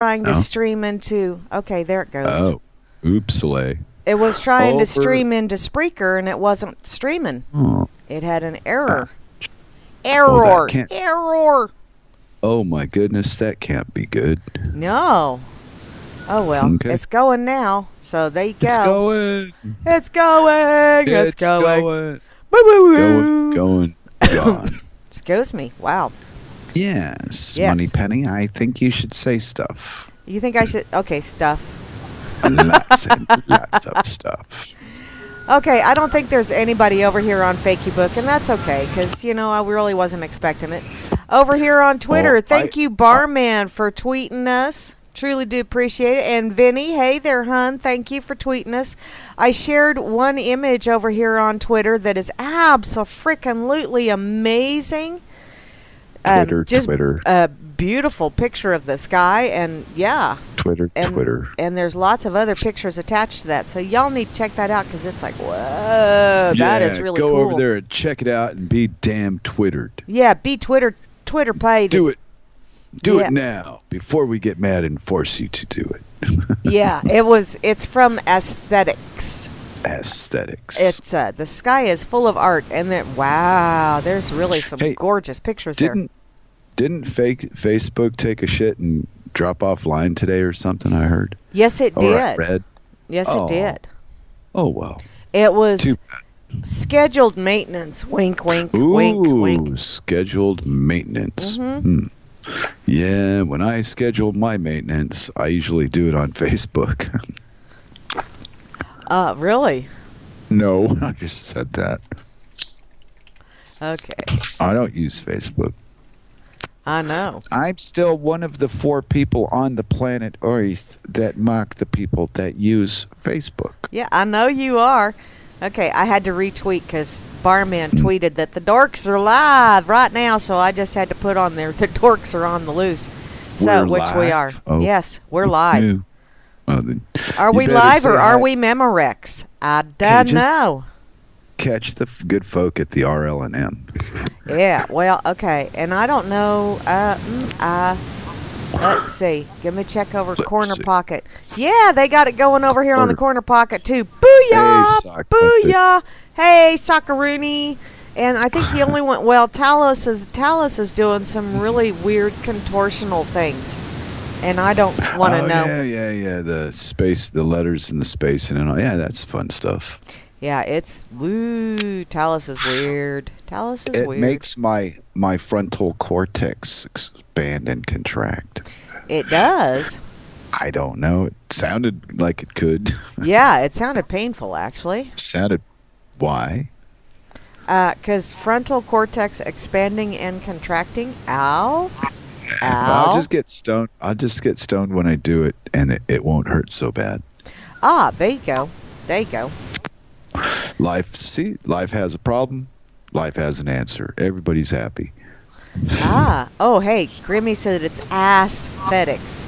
trying to No? stream into. Okay, there it goes. Oh, oopsale. It was trying to Over. stream into Spreaker, and it wasn't streaming. Oh, It had an error. well, that can't. Error. Oh my goodness, that can't be good. No. Oh well, Okay. it's going now. So there you go. It's going. It's going. It's going. going. Woo-woo-woo. Going. Gone. Excuse me. Wow. Yes, Yes. Moneypenny. I think you should say stuff. You think I should? Okay, stuff. Lots and lots of stuff. Okay, I don't think there's anybody over here on Fakeybook, and that's okay, because, I really wasn't expecting it. Over here on Twitter, thank you, Barman, for tweeting us. Truly do appreciate it. And Vinny, hey there, hun. Thank you for tweeting us. I shared one image over here on Twitter that is abso-freaking-lutely amazing. Twitter. A beautiful picture of the sky, and Twitter. and there's lots of other pictures attached to that, so y'all need to check that out, because it's like, whoa, that is really go cool. over there and check it out and be damn twittered. Yeah, be Twitter played. Do it. Do it now before we get mad and force you to do it. Yeah, it's from Aesthetics. Aesthetics. It's the sky is full of art, and there's really some gorgeous pictures there. Didn't Facebook take a shit and drop offline today or something? I heard. Yes, it did. I read. Yes, it did. Oh well. It was Too bad. Scheduled maintenance. Wink, wink, Ooh, wink, wink. Scheduled maintenance. Mm-hmm. Yeah, when I schedule my maintenance, I usually do it on Facebook. Really? No, I just said that. Okay. I don't use Facebook. I know. I'm still one of the 4 people on the planet Earth that mock the people that use Facebook. Yeah, I know you are. Okay, I had to retweet because Barman tweeted that the Dorks are live right now, so I just had to put on there the Dorks are on the loose. We're which live? we are. Oh. Yes, we're live. Well, then Are you we better live or say are hi. we Memorex? I don't know. Catch the good folk at the RL&M. Yeah, well, okay, and I don't know. Let's see. Give me a check over Let's Corner see. Pocket. Yeah, they got it going over here on the Corner Pocket too. Booyah! Hey, sock Booyah! Hey, Socceroony. And I think the only one. Well, Talos is doing some really weird contortional things, and I don't want to know. Yeah. The letters and the space and all. Yeah, that's fun stuff. Yeah, it's woo. Talos is weird. It makes my frontal cortex expand and contract. It does. I don't know. It sounded like it could. Yeah, it sounded painful, actually. Sounded. Why? Because frontal cortex expanding and contracting. Ow. I'll just get stoned. I'll just get stoned when I do it, and it won't hurt so bad. Ah, there you go. There you go. Life has a problem. Life has an answer. Everybody's happy. Ah. Oh, hey, Grimmy said it's aesthetics.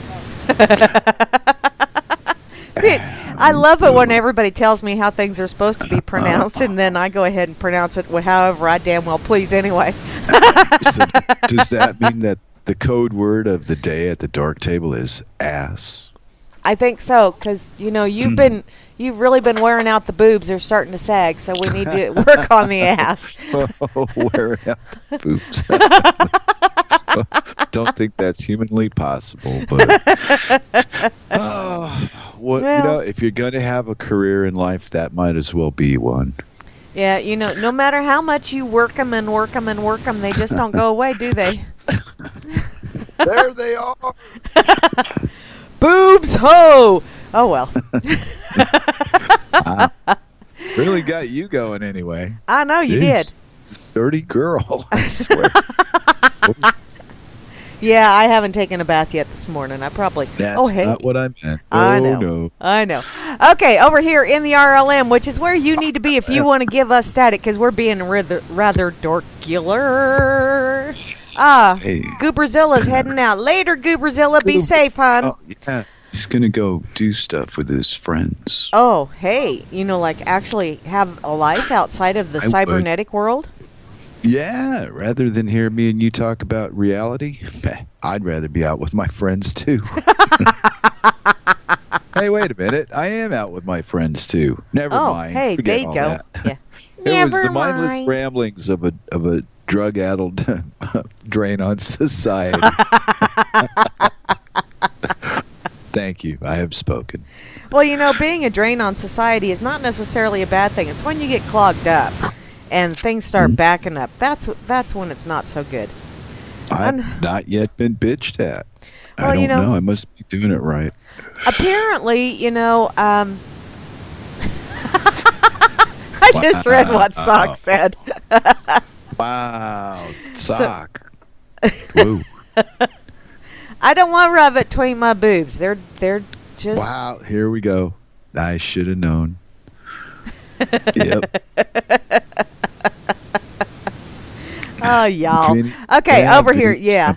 I love it when everybody tells me how things are supposed to be pronounced, and then I go ahead and pronounce it however I damn well please anyway. So, does that mean that the code word of the day at the Dork Table is ass? I think so, because, you've really been wearing out the boobs. They're starting to sag, so we need to work on the ass. Wear out the boobs. Don't think that's humanly possible, but if you're going to have a career in life, that might as well be one. Yeah, no matter how much you work them and work them and work them, they just don't go away, do they? There they are. Boobs ho! Oh well. Really got you going anyway. I know you Jeez. did. Dirty girl, I swear. Yeah, I haven't taken a bath yet this morning. I probably. That's not what I meant. I know. No. I know. Okay, over here in the RLM, which is where you need to be if you want to give us static, because we're being rather dorkular. Hey. Gooberzilla's heading out. Later, Gooberzilla. Be safe, hon. Oh, yeah. He's going to go do stuff with his friends. Oh, hey. Like actually have a life outside of the cybernetic world? Yeah, rather than hear me and you talk about reality, I'd rather be out with my friends too. Hey, wait a minute. I am out with my friends too. Never Oh, mind. hey, Forget there you all go. that. Yeah. It was Never the mindless mind. ramblings of a drug-addled drain on society. Thank you. I have spoken. Well, being a drain on society is not necessarily a bad thing. It's when you get clogged up and things start backing up. That's when it's not so good. I've not yet been bitched at. Well, I don't know. I must be doing it right. Apparently, I just read what Sock said. Wow. Sock. Whoa. I don't want to rub it between my boobs. They're just... Wow. Here we go. I should have known. Yep. Oh, y'all. Vinny, Okay, yeah, over here, Vinny, yeah.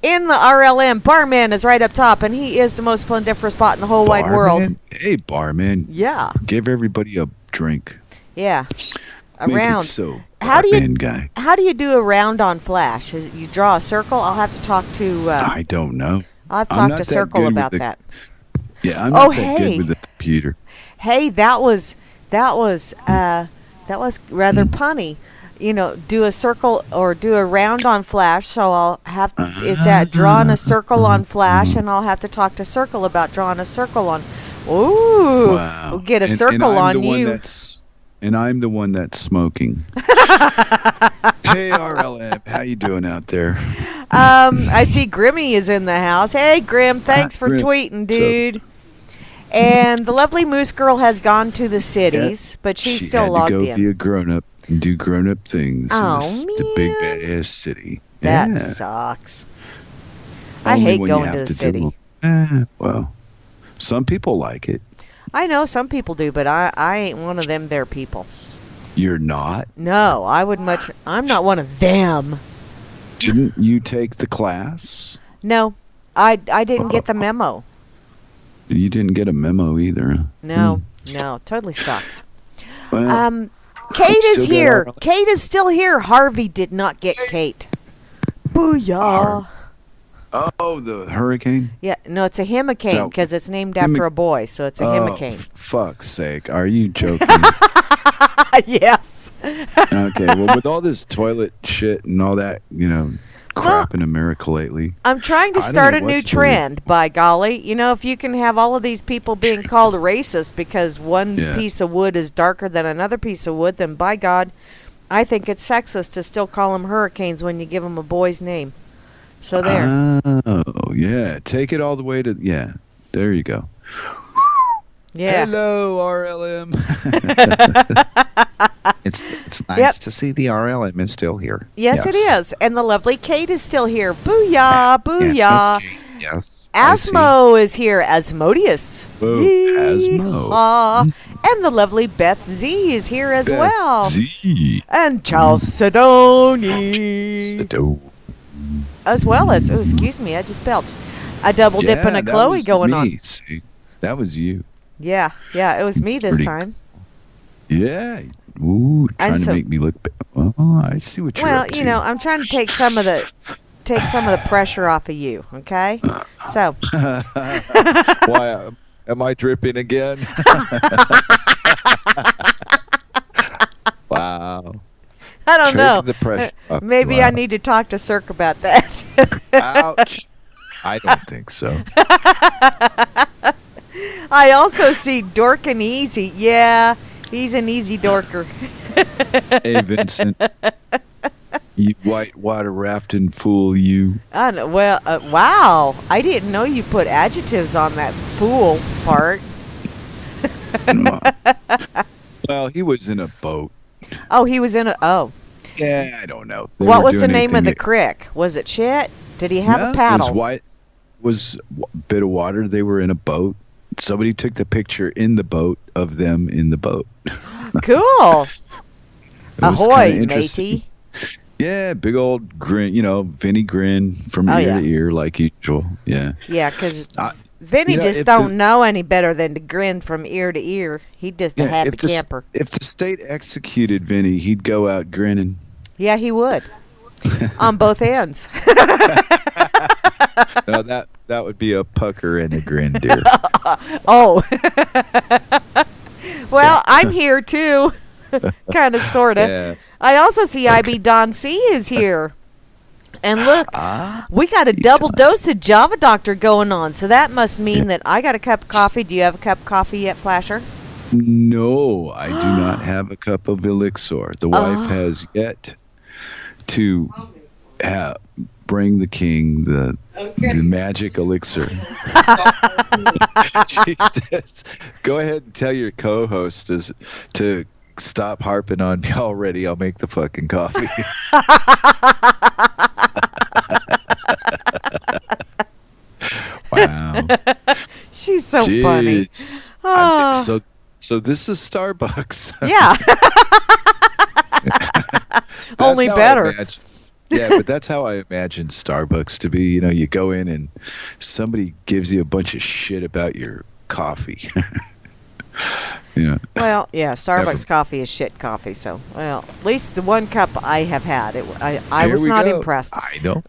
In the RLM, Barman is right up top, and he is the most splendiferous bot in the whole wide world. Barman? Hey, barman. Yeah, Give everybody a drink. yeah. A Make round. it so, How do barman you guy. How do you do a round on Flash? You draw a circle. I'll have to talk to. I don't know. I'll have to I'm talk not to that Circle good with about the- that. Yeah, I'm Oh, not that hey. good with the computer. Hey, that was rather punny. Do a circle or do a round on Flash. So I'll have is that drawing a circle on Flash, and I'll have to talk to Circle about drawing a circle on. Ooh, Wow. we'll get a And circle I'm on the one you. and I'm the one that's smoking. Hey, RLM, how you doing out there? I see Grimmy is in the house. Hey, Grim, thanks for Grim. tweeting, dude. And the lovely Moose Girl has gone to the cities, but she's She still had logged to go in. be a grown-up and do grown-up things Oh, in the big man. badass city. That Yeah. sucks. I Only hate when you going to have the do city. well, some people like it. I know some people do, but I ain't one of them there people. You're not? No, I would much. I'm not one of them. Didn't you take the class? No, I didn't get the memo. You didn't get a memo either. Huh? No, no, totally sucks. Well, Kate is still got here. our- Kate is still here. Harvey did not get Kate. Booyah. oh, the hurricane? Yeah, no, it's a hurricane So- because it's named after a boy, so it's a hurricane. Fuck's sake. Are you joking? Yes. Okay, well, with all this toilet shit and all that, crap in America lately. I'm trying to I don't start know a new what's going- trend, by golly. If you can have all of these people being called racist because one Yeah. piece of wood is darker than another piece of wood, then by God, I think it's sexist to still call them hurricanes when you give them a boy's name. So there. Oh, yeah. Take it all the way to, yeah. There you go. Yeah. Hello, RLM. It's nice Yep. to see the RLM is still here. Yes, it is. And the lovely Kate is still here. Booyah, booyah. Yeah, yes. I see. Asmo is here. Asmodeus. Whoa, Asmo. Yeehaw. And the lovely Beth Z is here as Beth well. Z. And Charles Sedoni. Sado. As well as, oh, excuse me, I just belched. A double dip and a that Chloe was going me, on. See? That was you. Yeah, it was me this Pretty time. Yeah. Ooh, trying And to so- make me look. Oh, I see what you're Well, up to. I'm trying to take some of the pressure off of you. Okay, so Why am I dripping again? Wow. I don't know. Taking the pressure off. Maybe Wow. I need to talk to Cirque about that. Ouch. I don't think so. I also see Dork and Easy. Yeah, he's an easy dorker. Hey, Vincent. You white water rafting fool, you. I know. Well, wow. I didn't know you put adjectives on that fool part. Well, he was in a boat. Oh, he was in a. Oh. Yeah, I don't know. They What were was the doing name of the anything- crick? Was it shit? Did he have No, a paddle? It was a bit of water. They were in a boat. Somebody took the picture in the boat of them in the boat. Cool. It was Ahoy, kinda interesting. matey. Yeah, big old grin, Vinny grin from Oh, ear yeah. to ear like usual. Yeah. Yeah, because Uh, Vinny you know, just if don't the- know any better than to grin from ear to ear. He's just a happy if the, camper. If the state executed Vinny, he'd go out grinning. Yeah, he would. On both ends. No, that would be a pucker and a grin, dear. Oh. Well, I'm here too. Kind of, sort of. Yeah. I also see IB Don C is here. And look, we got a double dose of Java Doctor going on. So that must mean that I got a cup of coffee. Do you have a cup of coffee yet, Flasher? No, I do not have a cup of elixir. The wife has yet to bring the king the magic elixir. She says, go ahead and tell your co-host to stop harping on me already. I'll make the fucking coffee. Wow. She's so funny. So this is Starbucks. Yeah. Only better. Yeah, but that's how I imagine Starbucks to be. You know, you go in and somebody gives you a bunch of shit about your coffee. Yeah. Well, yeah, Starbucks coffee is shit coffee. So, well, at least the one cup I have had, I was not impressed. I don't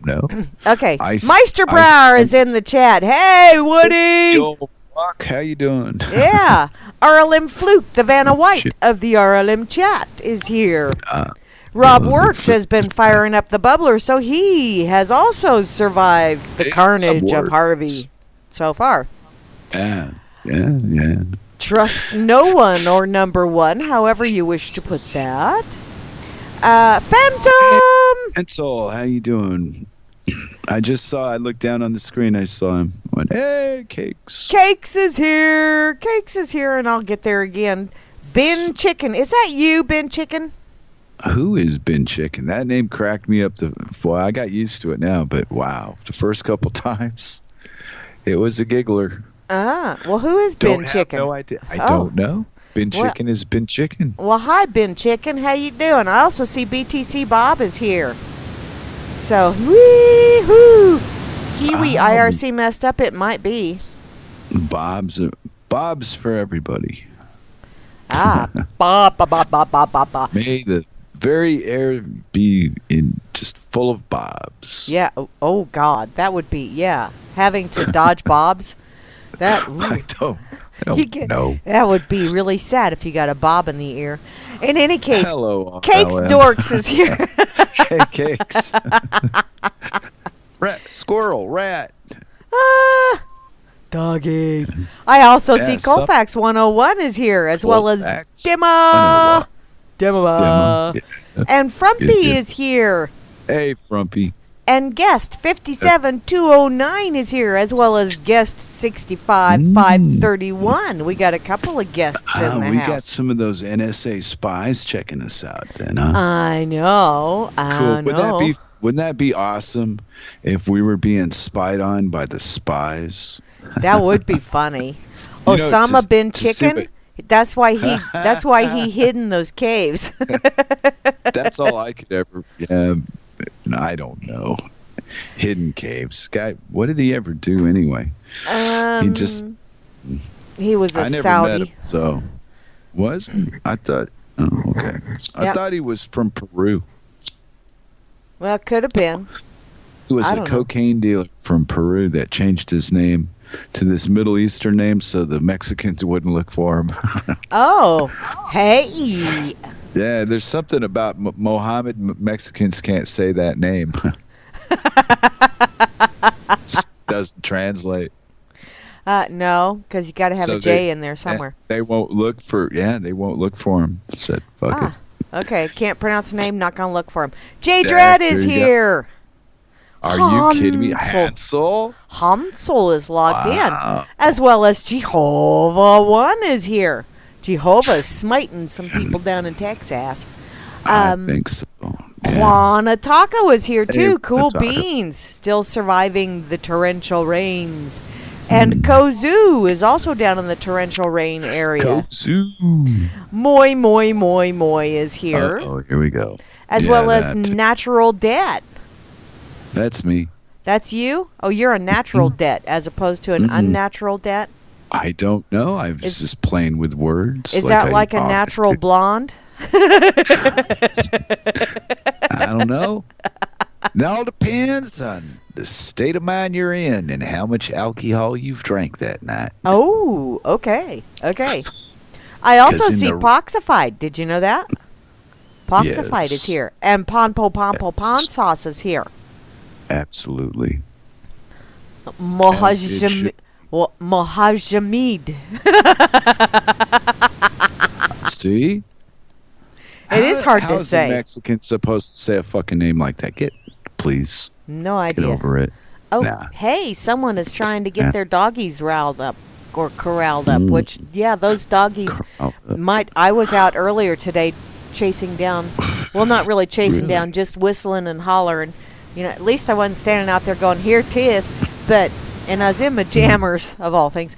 know. Okay, Meisterbrower is in the chat. Hey, Woody. Yo, fuck, how you doing? Yeah, RLM Fluke, the Vanna White of the RLM chat, is here. Rob Works has been firing up the bubbler, so he has also survived the carnage of Harvey so far. Yeah. Trust no one or number one, however you wish to put that. Phantom! Pencil, how you doing? I looked down on the screen, I saw him. I went, hey, Cakes. Cakes is here, and I'll get there again. Ben Chicken, is that you, Ben Chicken? Who is Ben Chicken? That name cracked me up. Boy, I got used to it now, but wow. The first couple times, it was a giggler. Well, who is Ben Chicken? No idea. I don't know. Ben Chicken is Ben Chicken. Well, hi, Ben Chicken. How you doing? I also see BTC Bob is here. So, wee-hoo. Kiwi IRC messed up. It might be. Bob's for everybody. Ba. May the very air be just full of Bobs. Yeah. Oh, God. That would be, having to dodge Bobs. That I don't know. That would be really sad if you got a bob in the ear. In any case, hello, Cakes Dorks is here. Hey, Cakes. Squirrel, rat. Doggy. I also see Colfax 101 is here, as well as Dimma. And Frumpy is here. Hey, Frumpy. And guest 57209 is here, as well as guest 65531. We got a couple of guests in the house. We got some of those NSA spies checking us out then, huh? I know. Cool. Wouldn't that be awesome if we were being spied on by the spies? That would be funny. Osama bin Chicken. That's why he hid in those caves. That's all I could ever. Yeah. I don't know. Hidden caves. Guy, what did he ever do anyway? He was a I never Saudi. met him, so was I thought. Oh, okay. I thought he was from Peru. Well, could have been. He was a cocaine dealer from Peru that changed his name to this Middle Eastern name so the Mexicans wouldn't look for him. Oh, hey. Yeah, there's something about Mohammed. Mexicans can't say that name. Just doesn't translate. No, because you got to have a J in there somewhere. They won't look for. Yeah, they won't look for him. Said fuck it. Okay, can't pronounce the name. Not gonna look for him. J Dread is here. Are you kidding me? Hansel? Hansel is logged in, as well as Jehovah One is here. Jehovah's smiting some people down in Texas. I think so. Yeah. Juana Taco is here too. Hey, cool beans, still surviving the torrential rains. And Kozu is also down in the torrential rain area. Kozu. Moi is here. Oh, here we go. As well as Natural Debt. That's me. That's you? Oh, you're a natural debt as opposed to an unnatural debt? I don't know. I was just playing with words. Is that like a natural blonde? I don't know. It all depends on the state of mind you're in and how much alcohol you've drank that night. Oh, okay. I also 'Cause in see the- Poxified. Did you know that? Poxified is Yes. here. And Pon sauce is here. Absolutely. Mohajamid. See? It is hard to How's say. a Mexican supposed to say a fucking name like that? Please. No Get idea. over it. Oh, Nah. hey, someone is trying to get Yeah. their doggies riled up or corralled up, which, yeah, those doggies might. I was out earlier today chasing down, well, not really chasing Really? down, just whistling and hollering. You know, at least I wasn't standing out there going, here 'tis. But, and I was in my jammers, of all things,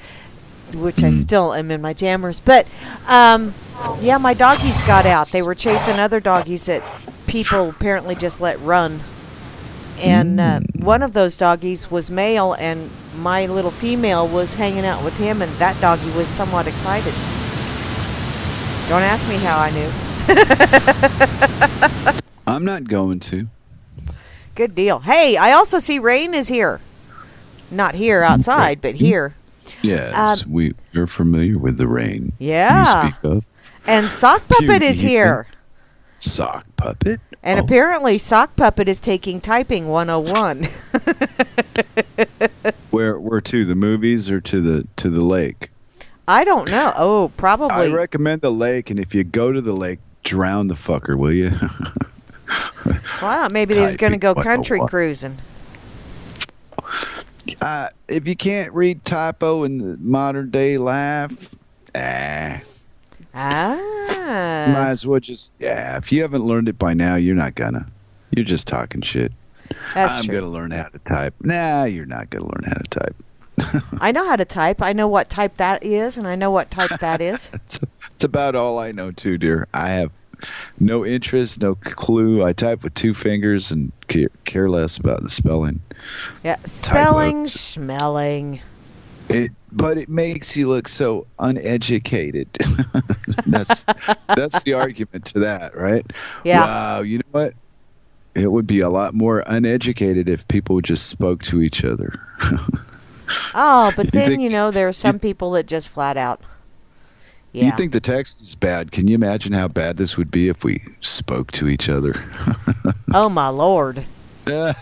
which I still am in my jammers. But, yeah, my doggies got out. They were chasing other doggies that people apparently just let run. And one of those doggies was male, and my little female was hanging out with him, and that doggie was somewhat excited. Don't ask me how I knew. I'm not going to. Good deal. Hey, I also see Rain is here. Not here outside, but here. Yes, we're familiar with the rain. Yeah. You speak of. And Sock Puppet is Cutie. here. Sock Puppet? And apparently Sock Puppet is taking Typing 101. Where to? The movies or to the lake? I don't know. Oh, I probably. recommend the lake, and if you go to the lake, drown the fucker, will you? Wow, maybe they was going to go Typing country 101. cruising. If you can't read typo in the modern day life, might as well just, if you haven't learned it by now, you're not gonna. You're just talking shit. That's I'm true. gonna learn how to type. Nah, you're not gonna learn how to type. I know how to type. I know what type that is, and I know what type that is. It's about all I know too, dear. I have no interest, no clue. I type with two fingers and care less about the spelling. Yeah, spelling, Typos. schmelling. But it makes you look so uneducated. That's the argument to that, right? Yeah. Wow, you know what? It would be a lot more uneducated if people just spoke to each other. Oh, but You then, think- there are some people that just flat out. Yeah. You think the text is bad? Can you imagine how bad this would be if we spoke to each other? Oh, my Lord. It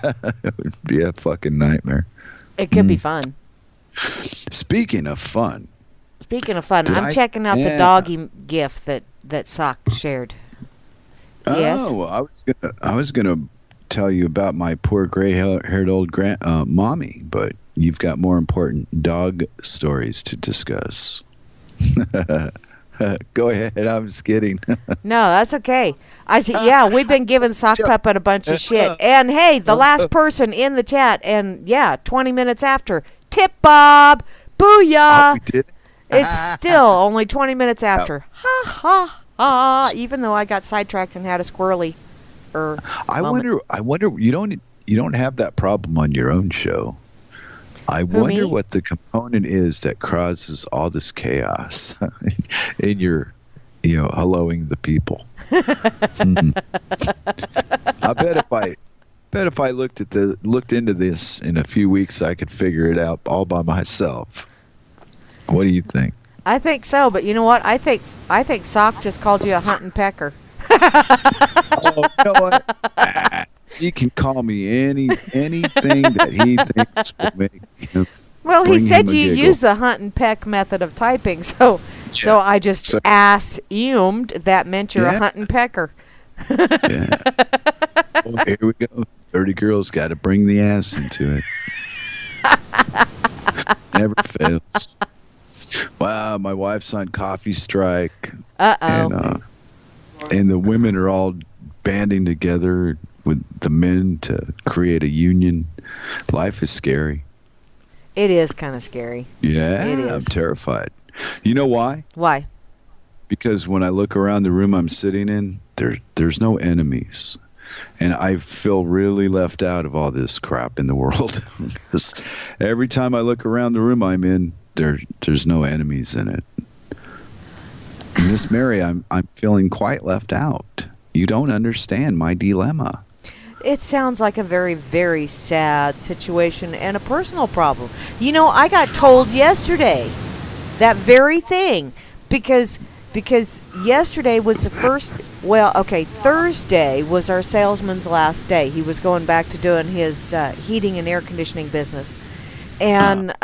would be a fucking nightmare. It could be fun. Speaking of fun, Speaking of fun, I'm checking out the doggy gif that Sock shared. Yes? Oh, I was gonna tell you about my poor gray-haired old mommy, but you've got more important dog stories to discuss. Go ahead. I'm just kidding. No, that's okay. I said, yeah, we've been giving Sock Puppet a bunch of shit. And hey, the last person in the chat, and 20 minutes after, Tip Bob, booyah. We did. It's still only 20 minutes after. Ha ha ha! Even though I got sidetracked and had a squirrely. I wonder. You don't have that problem on your own show. I Who, wonder me? what the component is that causes all this chaos in your, helloing the people. I bet if I looked into this in a few weeks, I could figure it out all by myself. What do you think? I think so, but you know what? I think Sock just called you a hunting pecker. Oh, you know what? He can call me anything that he thinks will make him. Well, he bring said him a you giggle. use the hunt and peck method of typing, so I just assumed that meant you're a hunt and pecker. Yeah. Well, here we go. Dirty girls got to bring the ass into it. Never fails. Wow, my wife's on coffee strike. Uh-oh. And the women are all banding together with the men to create a union. Life is scary. It is kind of scary. Yeah, It is. I'm terrified. You know why? Why? Because when I look around the room I'm sitting in, there's no enemies. And I feel really left out of all this crap in the world. 'Cause every time I look around the room I'm in, there's no enemies in it. Miss Mary, I'm feeling quite left out. You don't understand my dilemma. It sounds like a very, very sad situation and a personal problem. You know, I got told yesterday that very thing because yesterday was the first. Well, okay, Thursday was our salesman's last day. He was going back to doing his heating and air conditioning business, and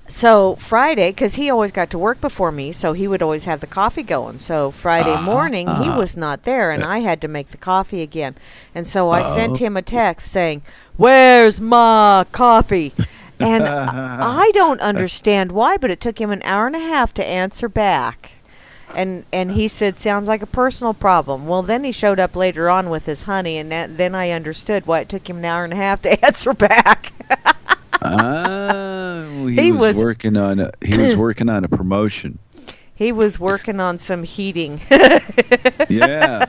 so Friday, because he always got to work before me, so he would always have the coffee going. So Friday morning, he was not there, and I had to make the coffee again. And so I sent him a text saying, "Where's my coffee?" And I don't understand why, but it took him an hour and a half to answer back. And he said, "Sounds like a personal problem." Well, then he showed up later on with his honey, and then I understood why it took him an hour and a half to answer back. He was working on a promotion. He was working on some heating. Yeah.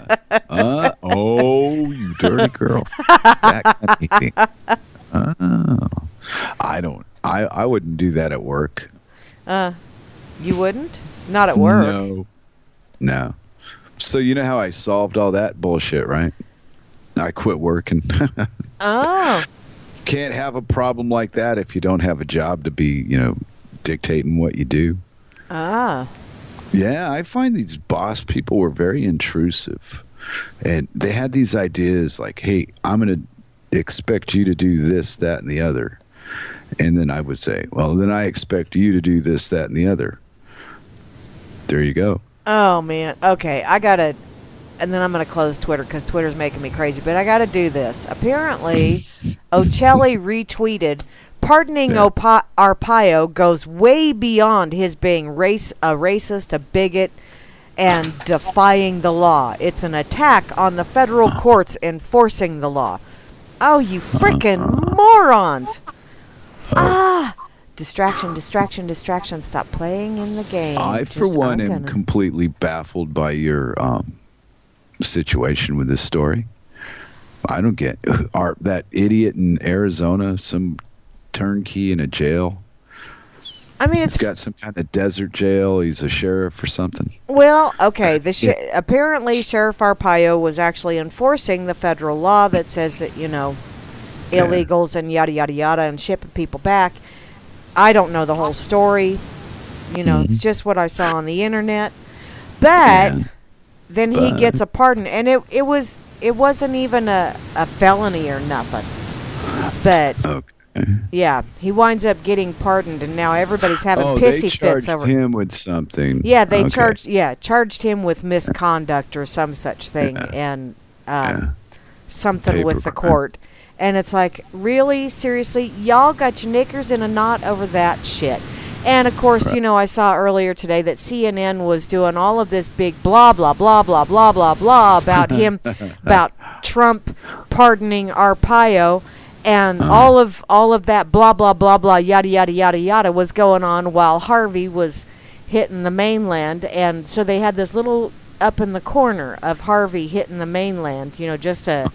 You dirty girl. That kind of heating. I wouldn't do that at work. You wouldn't? Not at work. No. So you know how I solved all that bullshit, right? I quit working. Oh. Can't have a problem like that if you don't have a job to be, dictating what you do. Ah. Yeah, I find these boss people were very intrusive. And they had these ideas like, hey, I'm going to expect you to do this, that, and the other. And then I would say, well, then I expect you to do this, that, and the other. There you go. Oh, man. Okay, and then I'm going to close Twitter because Twitter's making me crazy. But I got to do this. Apparently, Ocelli retweeted, "Pardoning Arpaio goes way beyond his being a racist, a bigot, and defying the law. It's an attack on the federal courts enforcing the law." Oh, you frickin' morons. Distraction. Stop playing in the game. I, for one, am completely baffled by your situation with this story. I don't get that idiot in Arizona, some turnkey in a jail. I mean, he's got some kind of desert jail. He's a sheriff or something. Well, okay. Apparently, Sheriff Arpaio was actually enforcing the federal law that says that, illegals and yada, yada, yada, and shipping people back. I don't know the whole story. It's just what I saw on the internet. But then he gets a pardon, and it wasn't even a felony or nothing. But yeah, he winds up getting pardoned, and now everybody's having pissy fits over him with something. Yeah, they charged him with misconduct or some such thing, and something with the court. And it's like, really? Seriously? Y'all got your knickers in a knot over that shit. And, of course, I saw earlier today that CNN was doing all of this big blah, blah, blah, blah, blah, blah, blah about him, about Trump pardoning Arpaio. And all of that blah, blah, blah, blah, yada, yada, yada, yada was going on while Harvey was hitting the mainland. And so they had this little up in the corner of Harvey hitting the mainland, just a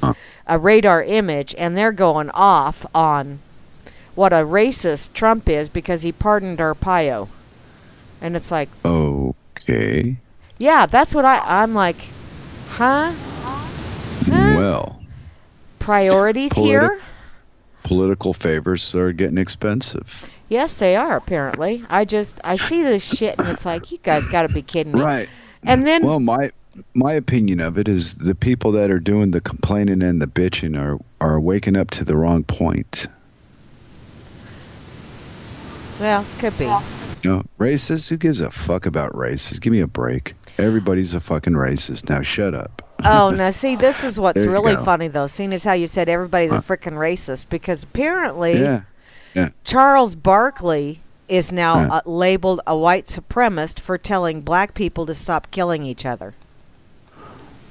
radar image, and they're going off on what a racist Trump is because he pardoned Arpaio. And it's like, okay. Yeah, that's what I'm like, huh? Well, priorities here? Political favors are getting expensive. Yes, they are, apparently. I see this shit, and it's like, you guys got to be kidding me. Right. And then, well, my opinion of it is the people that are doing the complaining and the bitching are waking up to the wrong point. Well, could be. Racist? Who gives a fuck about racists? Give me a break. Everybody's a fucking racist. Now shut up. Oh, now see, this is what's really funny, though, seeing as how you said everybody's a freaking racist, because apparently Charles Barkley is now labeled a white supremacist for telling black people to stop killing each other.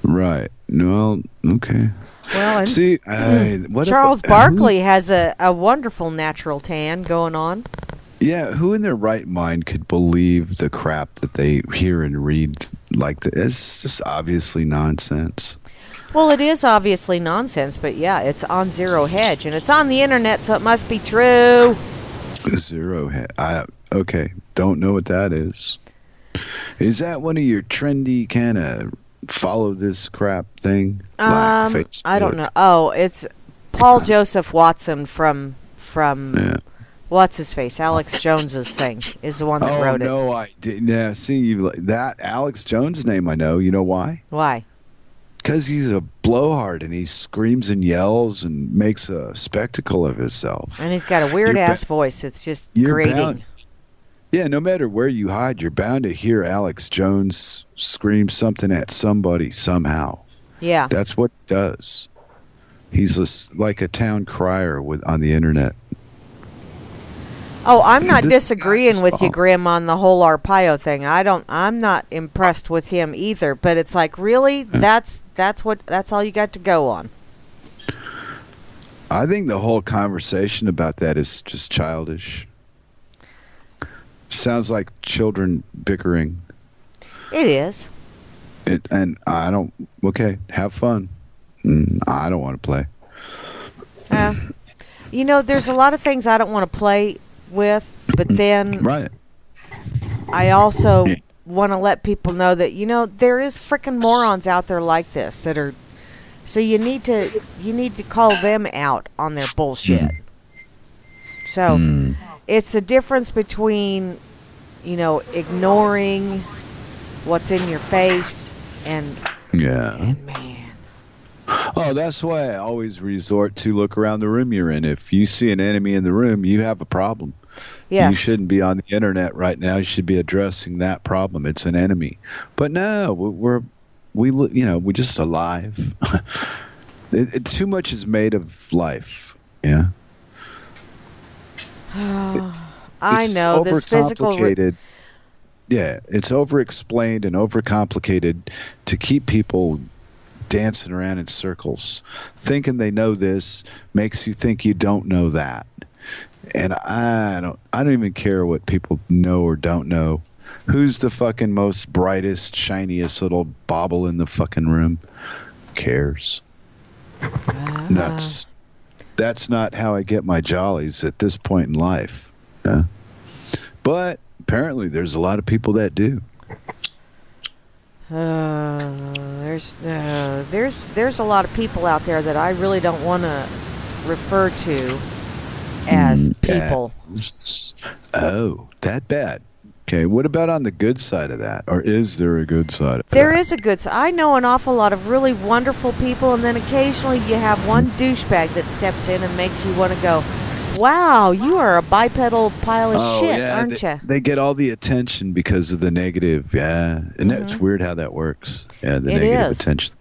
Right. Well, okay. Well, and see, Charles Barkley has a wonderful natural tan going on. Yeah, who in their right mind could believe the crap that they hear and read like that? It's just obviously nonsense. Well, it is obviously nonsense, but yeah, it's on Zero Hedge, and it's on the internet, so it must be true. Zero Hedge. Okay, don't know what that is. Is that one of your trendy kind of follow this crap thing? I don't know. Oh, it's Paul Joseph Watson from Yeah. what's his face? Alex Jones's thing is the one that wrote it. Oh no, I didn't. Yeah, see that Alex Jones name I know. You know why? Why? Because he's a blowhard and he screams and yells and makes a spectacle of himself. And he's got a weird ass voice. It's just grating. Yeah, no matter where you hide, you're bound to hear Alex Jones scream something at somebody somehow. Yeah. That's what he does. He's like a town crier on the internet. Oh, I'm not disagreeing with you, Grim, on the whole Arpaio thing. I'm not impressed with him either. But it's like, really, that's all you got to go on. I think the whole conversation about that is just childish. Sounds like children bickering. It is. And I don't. Okay, have fun. I don't want to play. There's a lot of things I don't want to play with, but then right. I also want to let people know that there is frickin' morons out there like this that are. So you need to call them out on their bullshit. So it's the difference between ignoring what's in your face and man. Oh, that's why I always resort to look around the room you're in. If you see an enemy in the room, you have a problem. Yes. You shouldn't be on the internet right now. You should be addressing that problem. It's an enemy. But no, we're just alive. Too much is made of life. Yeah. I know this physical. Yeah, it's overexplained and overcomplicated to keep people dancing around in circles. Thinking they know this makes you think you don't know that. And I don't even care what people know or don't know. Who's the fucking most brightest, shiniest little bauble in the fucking room? Who cares? Nuts. That's not how I get my jollies at this point in life. Yeah. But apparently there's a lot of people that do. There's a lot of people out there that I really don't want to refer to as people. Oh, that bad. Okay, what about on the good side of that? Or is there a good side of that? There is a good side. I know an awful lot of really wonderful people, and then occasionally you have one douchebag that steps in and makes you want to go, wow, you are a bipedal pile of shit, aren't you? They get all the attention because of the negative, yeah. And it's weird how that works. Yeah, the negative attention.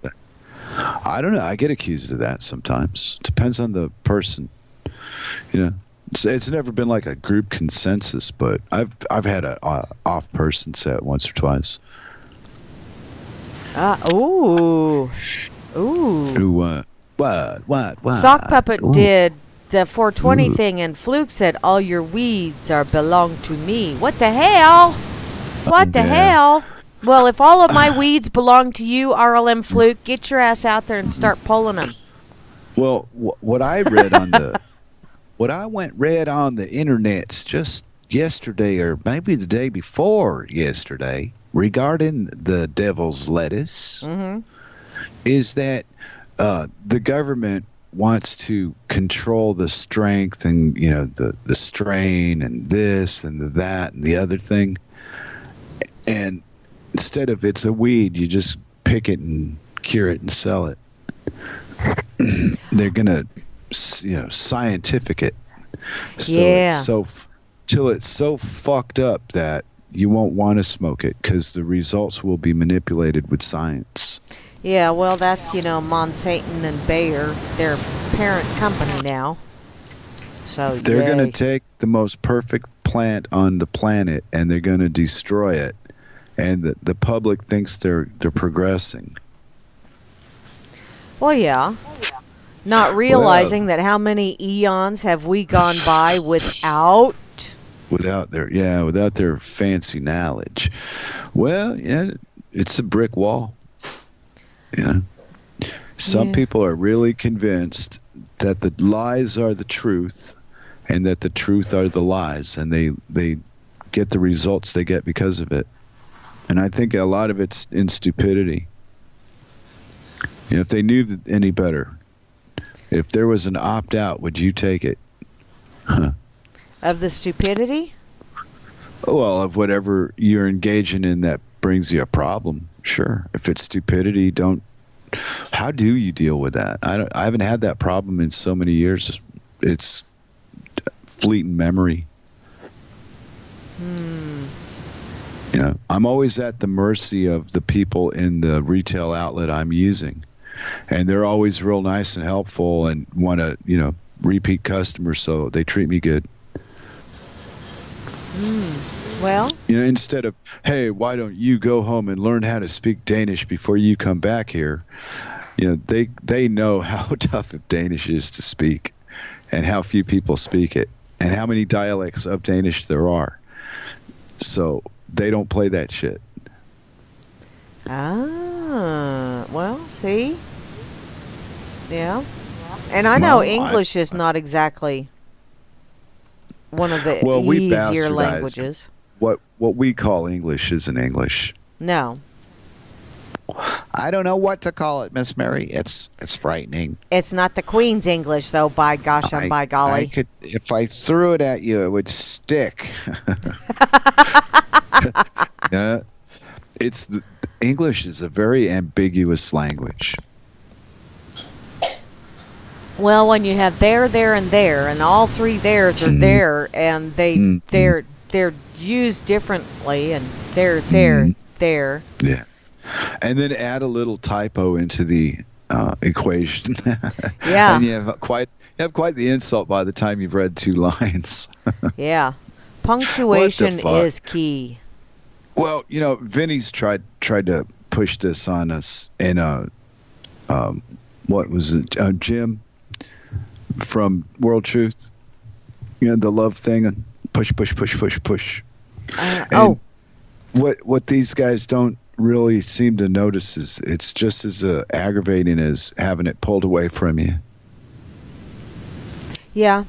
I don't know. I get accused of that sometimes. Depends on the person. It's never been like a group consensus, but I've had a off person say it once or twice. Ooh. What? Sock Puppet did the 420 thing, and Fluke said, all your weeds belong to me. What the hell? What the hell? Well, if all of my weeds belong to you, RLM Fluke, get your ass out there and start pulling them. Well, what I read on the... What I read on the internets just yesterday, or maybe the day before yesterday, regarding the devil's lettuce, is that the government wants to control the strength and the strain and this and that and the other thing, and instead of it's a weed, you just pick it and cure it and sell it. They're gonna scientific it. So till it's so fucked up that you won't want to smoke it because the results will be manipulated with science. Yeah, well, that's Monsanto and Bayer, their parent company now. So they're going to take the most perfect plant on the planet and they're going to destroy it, and the public thinks they're progressing. Well, yeah. Not realizing that how many eons have we gone by without their fancy knowledge. Well, yeah, it's a brick wall. Yeah. Some people are really convinced that the lies are the truth and that the truth are the lies, and they get the results they get because of it. And I think a lot of it's in stupidity. If they knew any better, if there was an opt-out, would you take it? Huh. Of the stupidity? Well, of whatever you're engaging in that brings you a problem, sure. If it's stupidity, don't. How do you deal with that? I haven't had that problem in so many years. It's fleeting memory. I'm always at the mercy of the people in the retail outlet I'm using, and they're always real nice and helpful and want to, repeat customers, so they treat me good. Well, instead of, hey, why don't you go home and learn how to speak Danish before you come back here? They know how tough Danish is to speak and how few people speak it and how many dialects of Danish there are. So they don't play that shit. Well, see? Yeah. And I know English is not exactly one of the easier languages. What we call English isn't English. No. I don't know what to call it, Miss Mary. It's frightening. It's not the Queen's English, though, by gosh and by golly. If I threw it at you, it would stick. Yeah. English is a very ambiguous language. Well, when you have there, and there, and all three there's are there, and they're used differently, and there. Yeah. And then add a little typo into the equation. Yeah. And you have quite the insult by the time you've read 2 lines. Yeah. Punctuation is key. Well, Vinny's tried to push this on us, and what was it, Jim from World Truth? The love thing, push. What these guys don't really seem to notice is it's just as aggravating as having it pulled away from you. Yeah.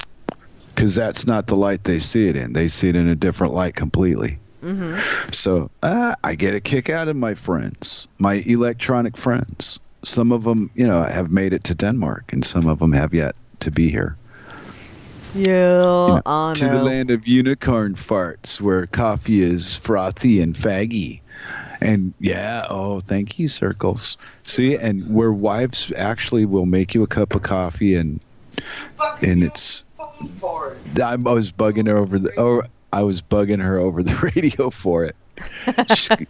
Because that's not the light they see it in. They see it in a different light completely. Mm-hmm. So I get a kick out of my friends, my electronic friends. Some of them, have made it to Denmark, and some of them have yet to be here. Yeah, to the land of unicorn farts, where coffee is frothy and faggy. And thank you, Circles. See, and where wives actually will make you a cup of coffee, and it's. I was bugging her over the radio for it.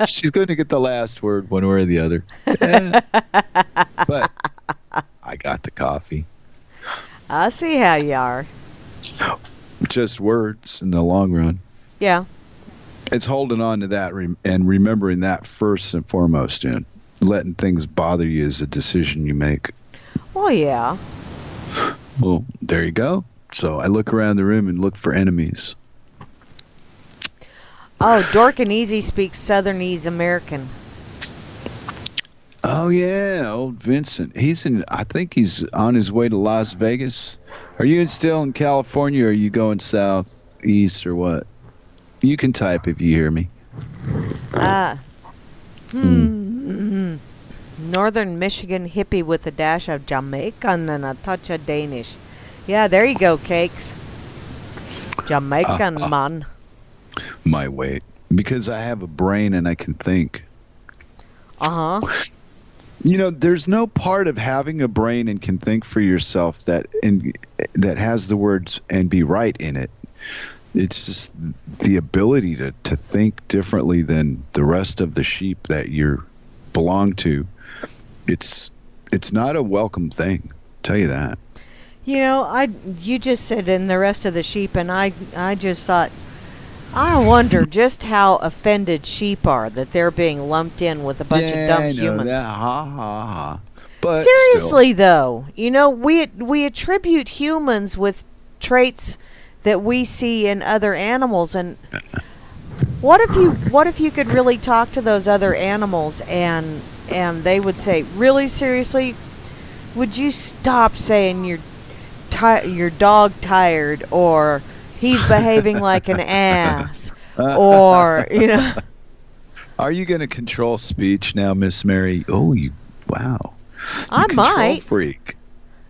She's going to get the last word one way or the other. But I got the coffee. I see how you are. Just words in the long run. Yeah. It's holding on to that and remembering that first and foremost, and letting things bother you is a decision you make. Well, yeah. Well, there you go. So I look around the room and look for enemies. Oh, Dork and Easy speaks Southernese American. Oh yeah, old Vincent. I think he's on his way to Las Vegas. Are you still in California, or are you going southeast, or what? You can type if you hear me. Northern Michigan hippie with a dash of Jamaican and a touch of Danish. Yeah, there you go, Cakes. Jamaican man. My weight. Because I have a brain and I can think. Uh-huh. There's no part of having a brain and can think for yourself that has the words "and be right" in it. It's just the ability to think differently than the rest of the sheep that you belong to. It's not a welcome thing. I'll tell you that. You just said "in the rest of the sheep," and I just thought, I wonder just how offended sheep are that they're being lumped in with a bunch of dumb humans. That. Ha ha ha. But seriously, though, we attribute humans with traits that we see in other animals, and what if you could really talk to those other animals and they would say, really, seriously, would you stop saying your dog tired, or he's behaving like an ass, or Are you going to control speech now, Miss Mary? Oh, wow. I You control might. freak.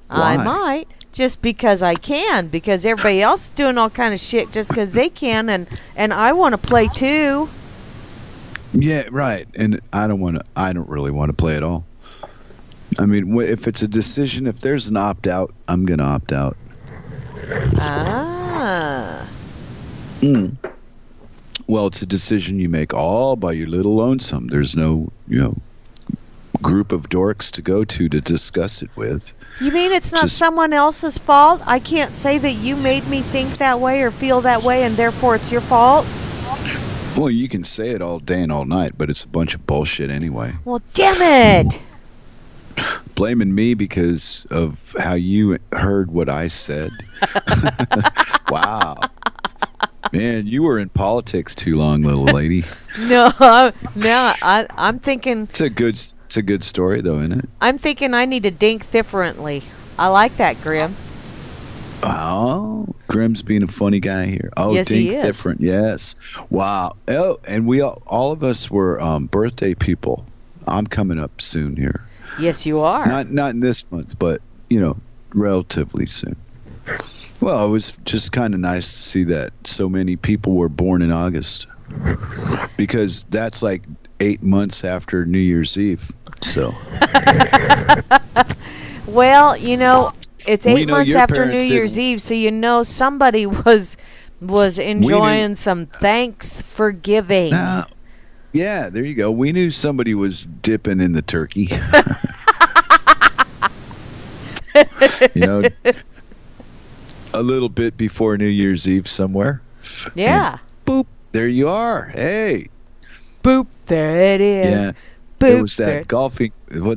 I Why? might. Just because I can. Because everybody else is doing all kind of shit just because they can. And I want to play too. Yeah, right. And I don't really want to play at all. I mean, if it's a decision, if there's an opt-out, I'm going to opt out. Ah. Mm. Well, it's a decision you make all by your little lonesome. There's no, group of dorks to go to discuss it with. You mean it's not Just- someone else's fault? I can't say that you made me think that way or feel that way and therefore it's your fault? Well, you can say it all day and all night, but it's a bunch of bullshit anyway. Well, damn it! Blaming me because of how you heard what I said. Wow. Man, you were in politics too long, little lady. No, I'm thinking It's a good story though, isn't it? I'm thinking I need to dink differently. I like that, Grim. Oh, Grim's being a funny guy here. Oh, Yes, he Dink is. different. Yes. Wow. Oh, and we all of us were birthday people. I'm coming up soon here. Yes, you are. Not in this month, but relatively soon. Well, it was just kind of nice to see that so many people were born in August, because that's like 8 months after New Year's Eve. So Well, it's 8 know months your after New parents Year's didn't- Eve, so somebody was enjoying some Thanksgiving. now, yeah, there you go. We knew somebody was dipping in the turkey. A little bit before New Year's Eve somewhere. Yeah. Boop, there you are. Hey. Boop, there it is. Yeah. Boop, It was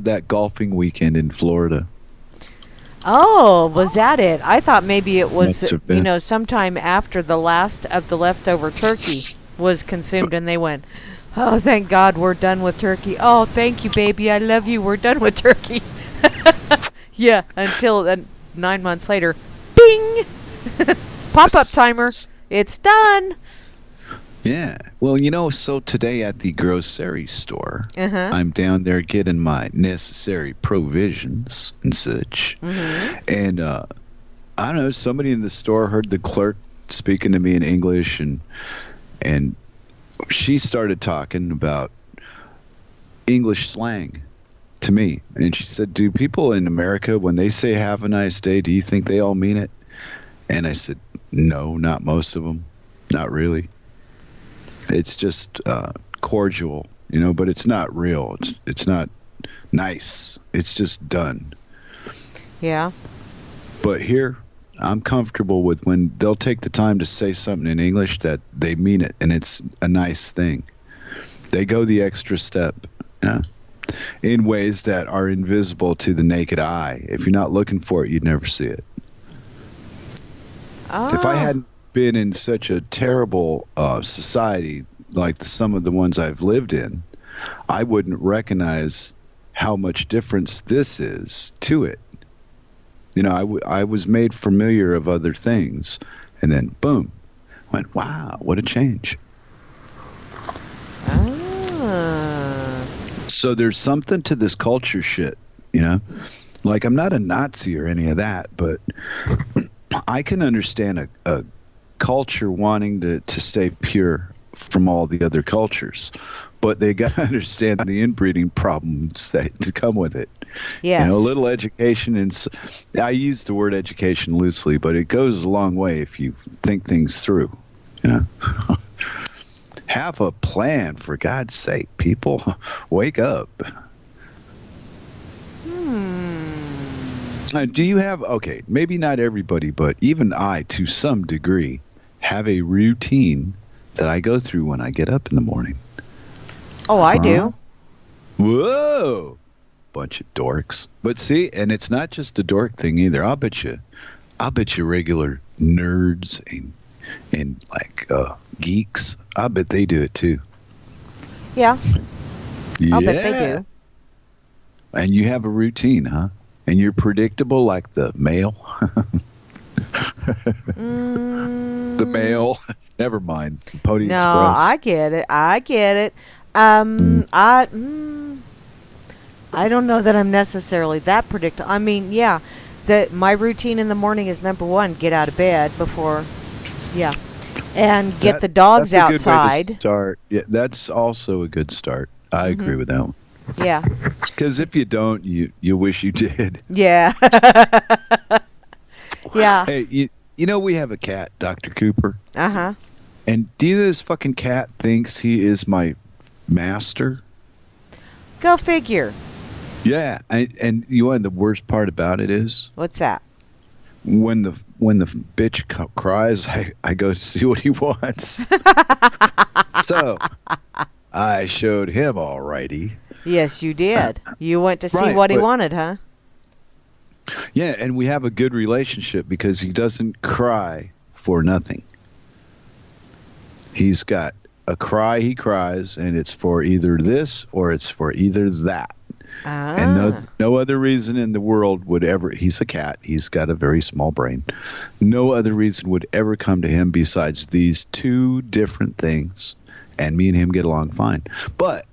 that golfing weekend in Florida. Oh, was that it? I thought maybe it was, Must have been. sometime after the last of the leftover turkey was consumed and they went, oh, thank God we're done with turkey. Oh, thank you, baby. I love you. We're done with turkey. Yeah, until 9 months later, bing! Pop-up timer. It's done. Yeah. Well, so today at the grocery store, Uh-huh. I'm down there getting my necessary provisions and such. Mm-hmm. And I don't know, somebody in the store heard the clerk speaking to me in English, and she started talking about English slang to me. And she said, do people in America, when they say have a nice day, do you think they all mean it? And I said, no, not most of them. Not really. It's just cordial, but it's not real. It's not nice. It's just done. Yeah. But here, I'm comfortable with when they'll take the time to say something in English that they mean it, and it's a nice thing. They go the extra step, in ways that are invisible to the naked eye. If you're not looking for it, you'd never see it. Oh. If I hadn't been in such a terrible society like some of the ones I've lived in, I wouldn't recognize how much difference this is to it. I was made familiar of other things, and then boom, went, wow, what a change. Ah. So there's something to this culture shit, like I'm not a Nazi or any of that, but I can understand a culture wanting to stay pure from all the other cultures, but they got to understand the inbreeding problems that to come with it. Yes. A little education, and I use the word education loosely, but it goes a long way if you think things through. Have a plan, for God's sake, people. Wake up. Do you have, okay, maybe not everybody, but even I, to some degree, have a routine that I go through when I get up in the morning. Oh, I do. Whoa! Bunch of dorks. But see, and it's not just a dork thing either. I'll bet you regular nerds and like geeks, I bet they do it too. Yeah. I'll bet they Yeah. do. And you have a routine, huh? And you're predictable like the male. The male. Never mind. Pony No, Express. I get it. I don't know that I'm necessarily that predictable. I mean, yeah, my routine in the morning is number one: get out of bed before, yeah, and get the dogs That's a good way outside. to start. Yeah, that's also a good start. I agree with that one. Yeah, Because if you don't, you wish you did. yeah, yeah. Hey, you know we have a cat, Dr. Cooper, Uh huh. and do you know this fucking cat thinks he is my master? Go figure. Yeah, and you know what the worst part about it is? What's that? When the bitch cries, I go to see what he wants. So I showed him alrighty. Yes, you did. You went to see Right, what he but- wanted, huh? Yeah, and we have a good relationship because he doesn't cry for nothing. He's got a cry he cries, and it's for either this or it's for either that. Ah. And no other reason in the world would ever. He's a cat. He's got a very small brain. No other reason would ever come to him besides these two different things. And me and him get along fine. But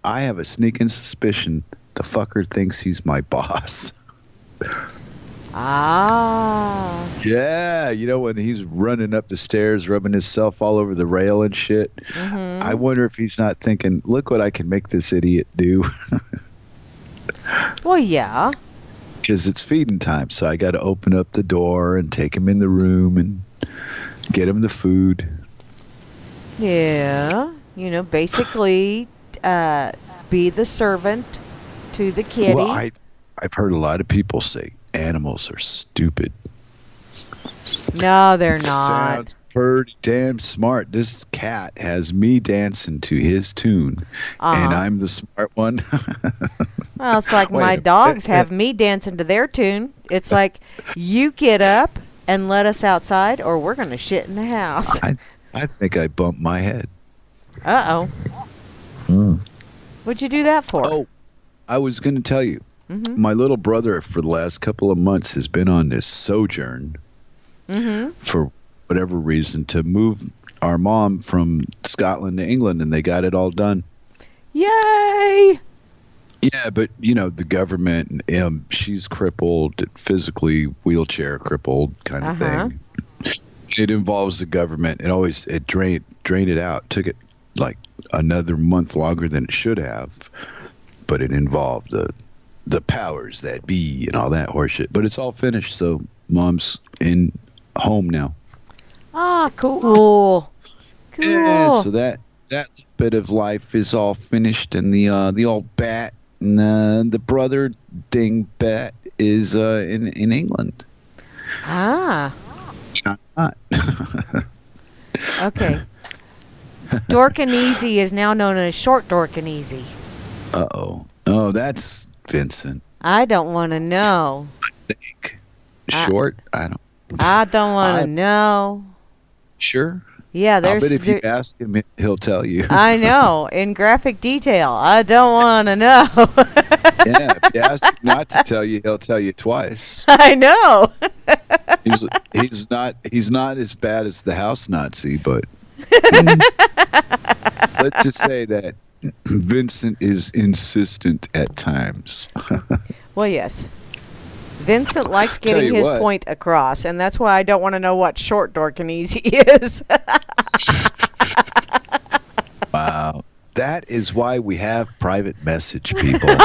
I have a sneaking suspicion the fucker thinks he's my boss. Ah. Yeah, you know, when he's running up the stairs, rubbing himself all over the rail and shit. Mm-hmm. I wonder if he's not thinking, look what I can make this idiot do. Well, yeah. Because it's feeding time, so I got to open up the door and take him in the room and get him the food. Yeah. You know, basically, be the servant to the kitty. Well, I've heard a lot of people say animals are stupid. No, they're not. Sounds pretty damn smart. This cat has me dancing to his tune, and I'm the smart one. Well, it's like Wait my a dogs minute. have me dancing to their tune. It's like, you get up and let us outside, or we're going to shit in the house. I think I bumped my head. Uh-oh. What'd you do that for? Oh, I was going to tell you. Mm-hmm. My little brother, for the last couple of months, has been on this sojourn Mm-hmm. for whatever reason to move our mom from Scotland to England, and they got it all done. Yay! Yeah, but you know the government. She's crippled, physically wheelchair crippled, kind of thing. It involves the government. It drained it out. Took it like another month longer than it should have, but it involved the powers that be and all that horseshit. But it's all finished, so mom's in home now. Ah, cool. Cool. Yeah, so that bit of life is all finished, and the old bat and the brother dingbat is in England. Ah, Not. okay. Dork and Easy is now known as Short Dork and Easy. Uh-oh. Oh, that's Vincent. I don't want to know. I think. Short? I don't. I don't want to know. Sure. Yeah, I there's. bet if you ask him, he'll tell you. I know, in graphic detail. I don't want to know. Yeah, if you ask him not to tell you, he'll tell you twice. I know. He's not as bad as the house Nazi, but let's just say that Vincent is insistent at times. Well, yes. Vincent likes Tell getting you his what. point across, and that's why I don't want to know what Short Dork and Easy is. Wow. That is why we have private message, people.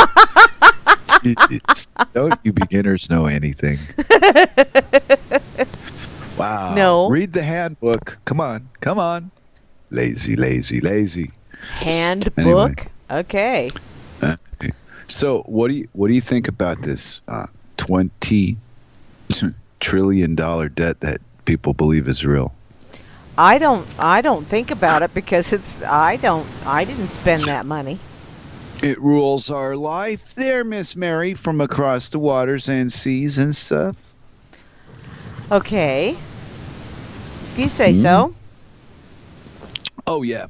Don't you beginners know anything? Wow. No. Read the handbook. Come on. Lazy. Handbook? Anyway. Okay. So, what do you think about this $20 trillion debt that people believe is real? I don't think about it because I didn't spend that money. It rules our life there, Miss Mary, from across the waters and seas and stuff. Okay. If you say so. Oh, yeah.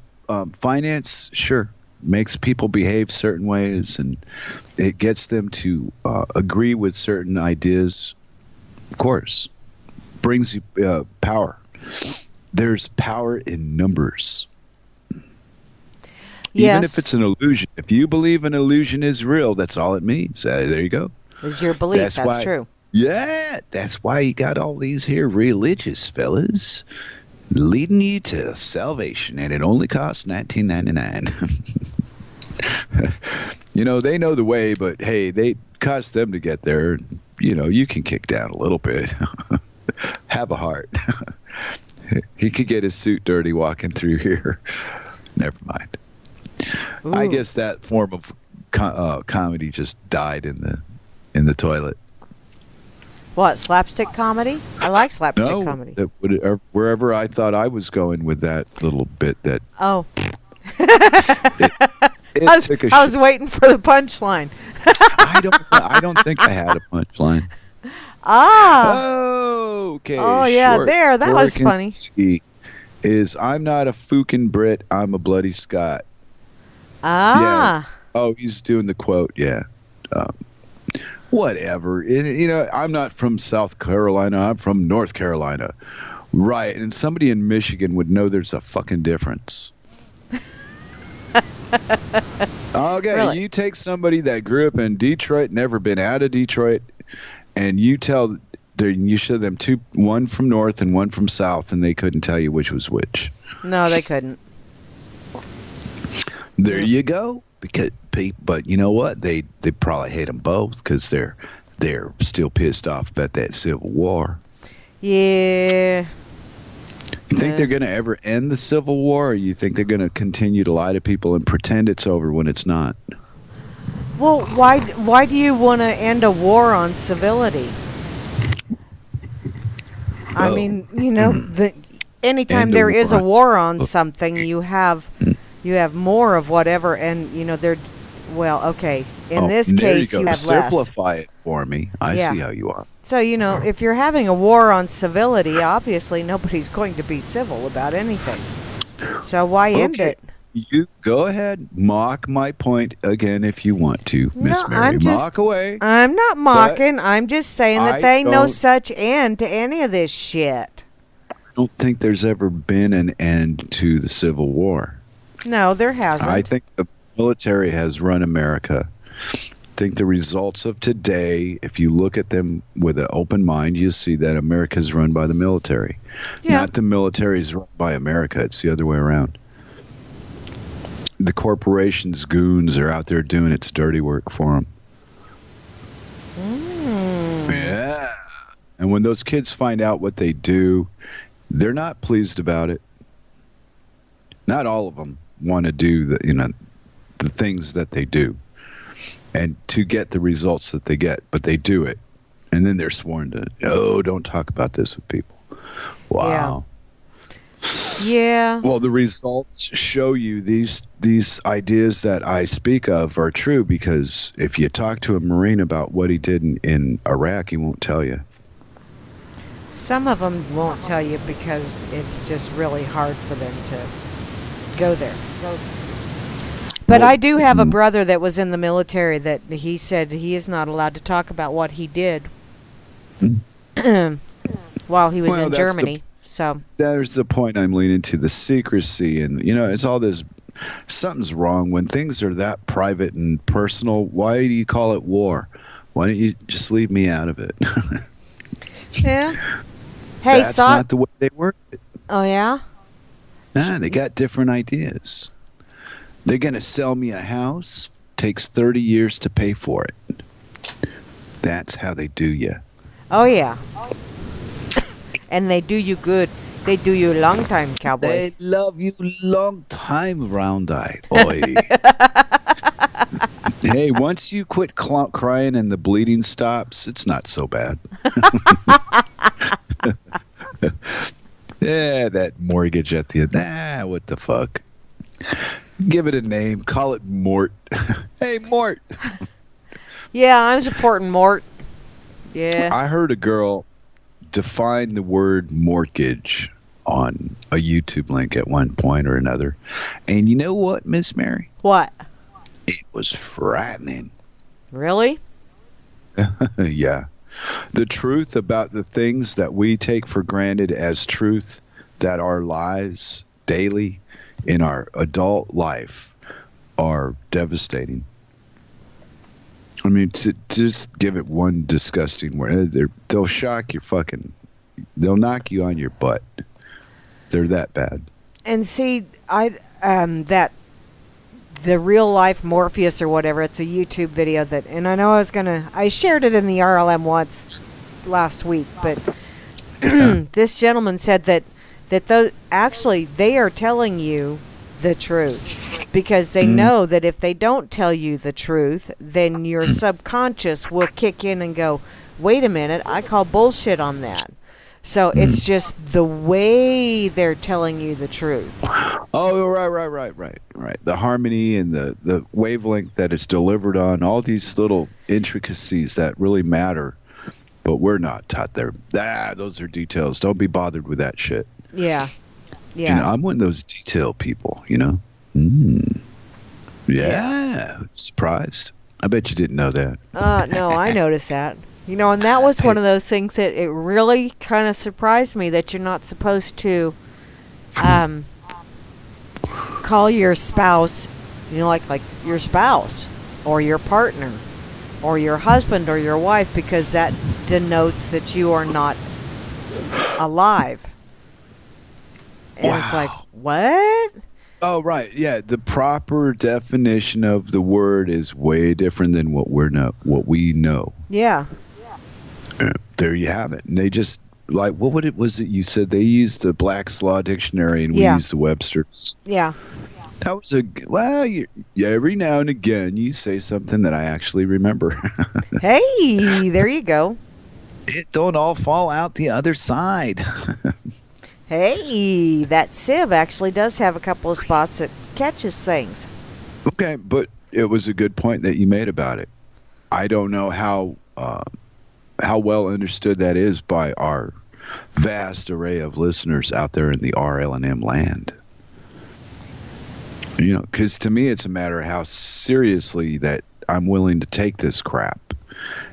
Finance, sure, makes people behave certain ways, and it gets them to agree with certain ideas. Of course. Brings you power. There's power in numbers. Even if Yes. it's an illusion. If you believe an illusion is real, that's all it means. There you go. Is your belief. That's That's why. true. Yeah, that's why you got all these here religious fellas leading you to salvation, and it only costs $19.99. They know the way, but hey, they cost them to get there. You can kick down a little bit. Have a heart. He could get his suit dirty walking through here. Never mind. Ooh. I guess that form of comedy just died in the toilet. What, slapstick comedy? I like slapstick comedy. Wherever I thought I was going with that little bit, that Oh. it I was waiting for the punchline. I don't think I had a punchline. Okay. Oh, yeah, there. That was funny. Is I'm not a fucking Brit. I'm a bloody Scot. Ah. Yeah. Oh, he's doing the quote. Yeah. Whatever. I'm not from South Carolina. I'm from North Carolina. Right. And somebody in Michigan would know there's a fucking difference. Okay. Really? You take somebody that grew up in Detroit, never been out of Detroit, and you show them one from North and one from South, and they couldn't tell you which was which. No, they couldn't. There you go. But you know what? They probably hate them both because they're still pissed off about that Civil War. Yeah. You think they're going to ever end the Civil War, or you think they're going to continue to lie to people and pretend it's over when it's not? Well, why do you want to end a war on civility? I mean, anytime End a there is a war on war on something, you have more of whatever, and okay. In this case, you have less. Simplify it for me. I see how you are. So, if you're having a war on civility, obviously nobody's going to be civil about anything. So why end it? You go ahead, mock my point again if you want to, Miss Mary. Mock away. I'm not mocking. I'm just saying that there ain't no such end to any of this shit. I don't think there's ever been an end to the Civil War. No, there hasn't. I think the military has run America. I think the results of today, if you look at them with an open mind, you see that America's run by the military. Yeah. Not the military's run by America. It's the other way around. The corporations' goons are out there doing its dirty work for them. Yeah. And when those kids find out what they do, they're not pleased about it. Not all of them want to do the things that they do and to get the results that they get, but they do it. And then they're sworn to, don't talk about this with people. Wow. Yeah. Well, the results show you these ideas that I speak of are true, because if you talk to a Marine about what he did in Iraq, he won't tell you. Some of them won't tell you because it's just really hard for them to go there. But I do have a brother that was in the military that he said he is not allowed to talk about what he did while he was in Germany. So there's the point I'm leaning to, the secrecy, and it's all this. Something's wrong when things are that private and personal. Why do you call it war? Why don't you just leave me out of it? Yeah. Hey, that's not the way they work it. Oh yeah. Nah, they got different ideas. They're gonna sell me a house. Takes 30 years to pay for it. That's how they do you. Oh yeah. And they do you good. They do you a long time, cowboy. They love you long time, round eye. Oi. Hey, once you quit crying and the bleeding stops, it's not so bad. Yeah, that mortgage at the end. What the fuck? Give it a name. Call it Mort. Hey, Mort. Yeah, I'm supporting Mort. Yeah. I heard a girl define the word mortgage on a YouTube link at one point or another. And you know what, Miss Mary? What? It was frightening. Really? Yeah. The truth about the things that we take for granted as truth that are lies daily in our adult life are devastating. I mean, to just give it one disgusting word, they'll shock your fucking, they'll knock you on your butt. They're that bad. And see, that the real life Morpheus or whatever, it's a YouTube video that, and I know I shared it in the RLM once last week, but this gentleman said that those, actually they are telling you the truth, because they know that if they don't tell you the truth, then your subconscious will kick in and go, wait a minute, I call bullshit on that. So it's just the way they're telling you the truth. Oh, right. The harmony and the wavelength that it's delivered on, all these little intricacies that really matter, but we're not taught there. Those are details. Don't be bothered with that shit. Yeah. You know, I'm one of those detail people, you know? Yeah. Surprised. I bet you didn't know that. No, I noticed that. You know, and that was one of those things that it really kind of surprised me, that you're not supposed to call your spouse, you know, like your spouse or your partner or your husband or your wife, because that denotes that you are not alive. And it's like, what? Oh, right. Yeah, the proper definition of the word is way different than what we know. Yeah. There you have it. And they just, like, was it you said they used the Black's Law Dictionary and we used the Webster's? Yeah. That was every now and again you say something that I actually remember. Hey, there you go. It don't all fall out the other side. Hey, that sieve actually does have a couple of spots that catches things. Okay, but it was a good point that you made about it. I don't know how well understood that is by our vast array of listeners out there in the RL&M land. You know, because to me it's a matter of how seriously that I'm willing to take this crap.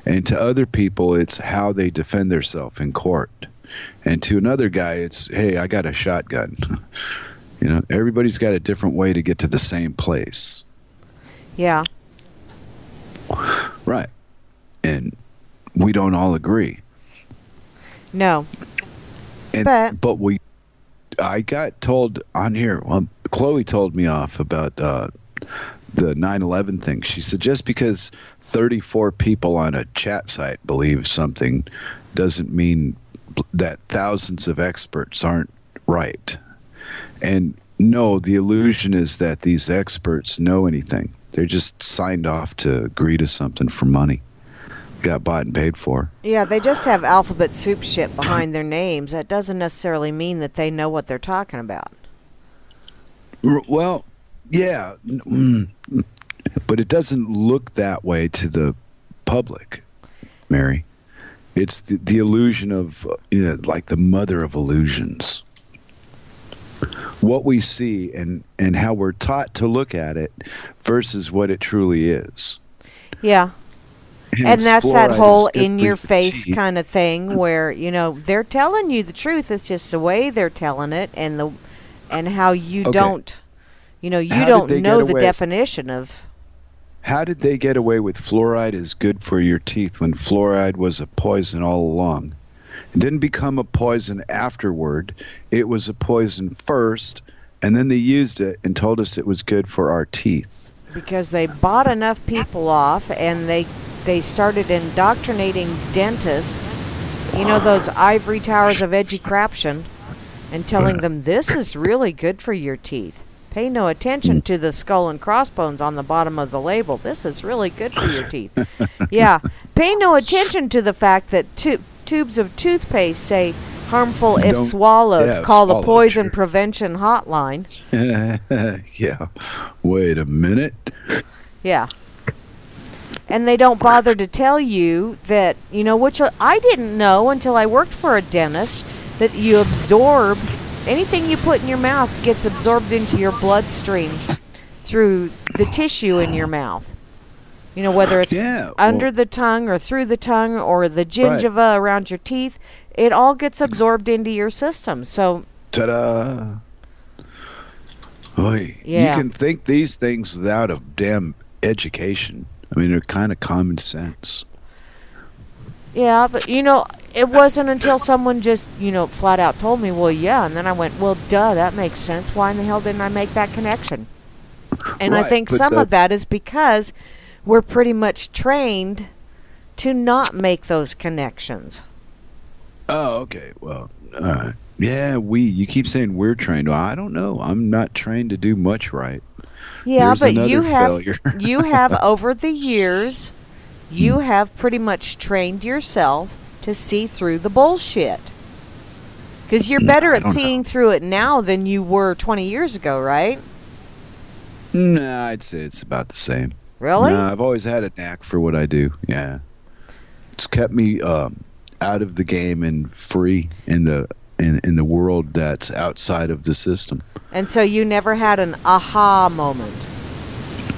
And to other people, it's how they defend themselves in court. And to another guy, it's, hey, I got a shotgun. You know, everybody's got a different way to get to the same place. Yeah. Right. And we don't all agree. No. But I got told on here, Chloe told me off about the 9/11 thing. She said just because 34 people on a chat site believe something doesn't mean that thousands of experts aren't right. And no, the illusion is that these experts know anything. They're just signed off to agree to something for money. Got bought and paid for. Yeah, they just have alphabet soup shit behind their names. That doesn't necessarily mean that they know what they're talking about. Well, yeah, but it doesn't look that way to the public, Mary. It's the illusion of, like the mother of illusions. What we see and how we're taught to look at it versus what it truly is. Yeah. And that's that whole in-your-face kind of thing Mm-hmm. where, they're telling you the truth. It's just the way they're telling it and how you don't, you don't know the definition of. How did they get away with fluoride is good for your teeth when fluoride was a poison all along? It didn't become a poison afterward. It was a poison first, and then they used it and told us it was good for our teeth. Because they bought enough people off, and they started indoctrinating dentists, those ivory towers of educraption, and telling them this is really good for your teeth. Pay no attention to the skull and crossbones on the bottom of the label. This is really good for your teeth. Yeah. Pay no attention to the fact that tubes of toothpaste say harmful if swallowed. Yeah, Call the poison prevention hotline. Yeah. Wait a minute. Yeah. And they don't bother to tell you that, which I didn't know until I worked for a dentist, that you absorb anything you put in your mouth gets absorbed into your bloodstream through the tissue in your mouth. Whether it's under the tongue or through the tongue or the gingiva around your teeth, it all gets absorbed into your system. So, ta-da! Oy. You Yeah. can think these things without a damn education. I mean, they're kind of common sense. Yeah, but it wasn't until someone just, flat out told me, well, yeah, and then I went, well, duh, that makes sense. Why in the hell didn't I make that connection? And I Right, think but some of that is because we're pretty much trained to not make those connections. Oh, okay. Well, all right. Yeah, you keep saying we're trained. Well, I don't know. I'm not trained to do much right. Yeah, There's but another failure. you have over the years, you have pretty much trained yourself to see through the bullshit. Because you're better I at don't seeing know. through it now than you were 20 years ago, right? Nah, I'd say it's about the same. Really? Nah, I've always had a knack for what I do. Yeah, it's kept me out of the game and free in the world that's outside of the system. And so you never had an aha moment.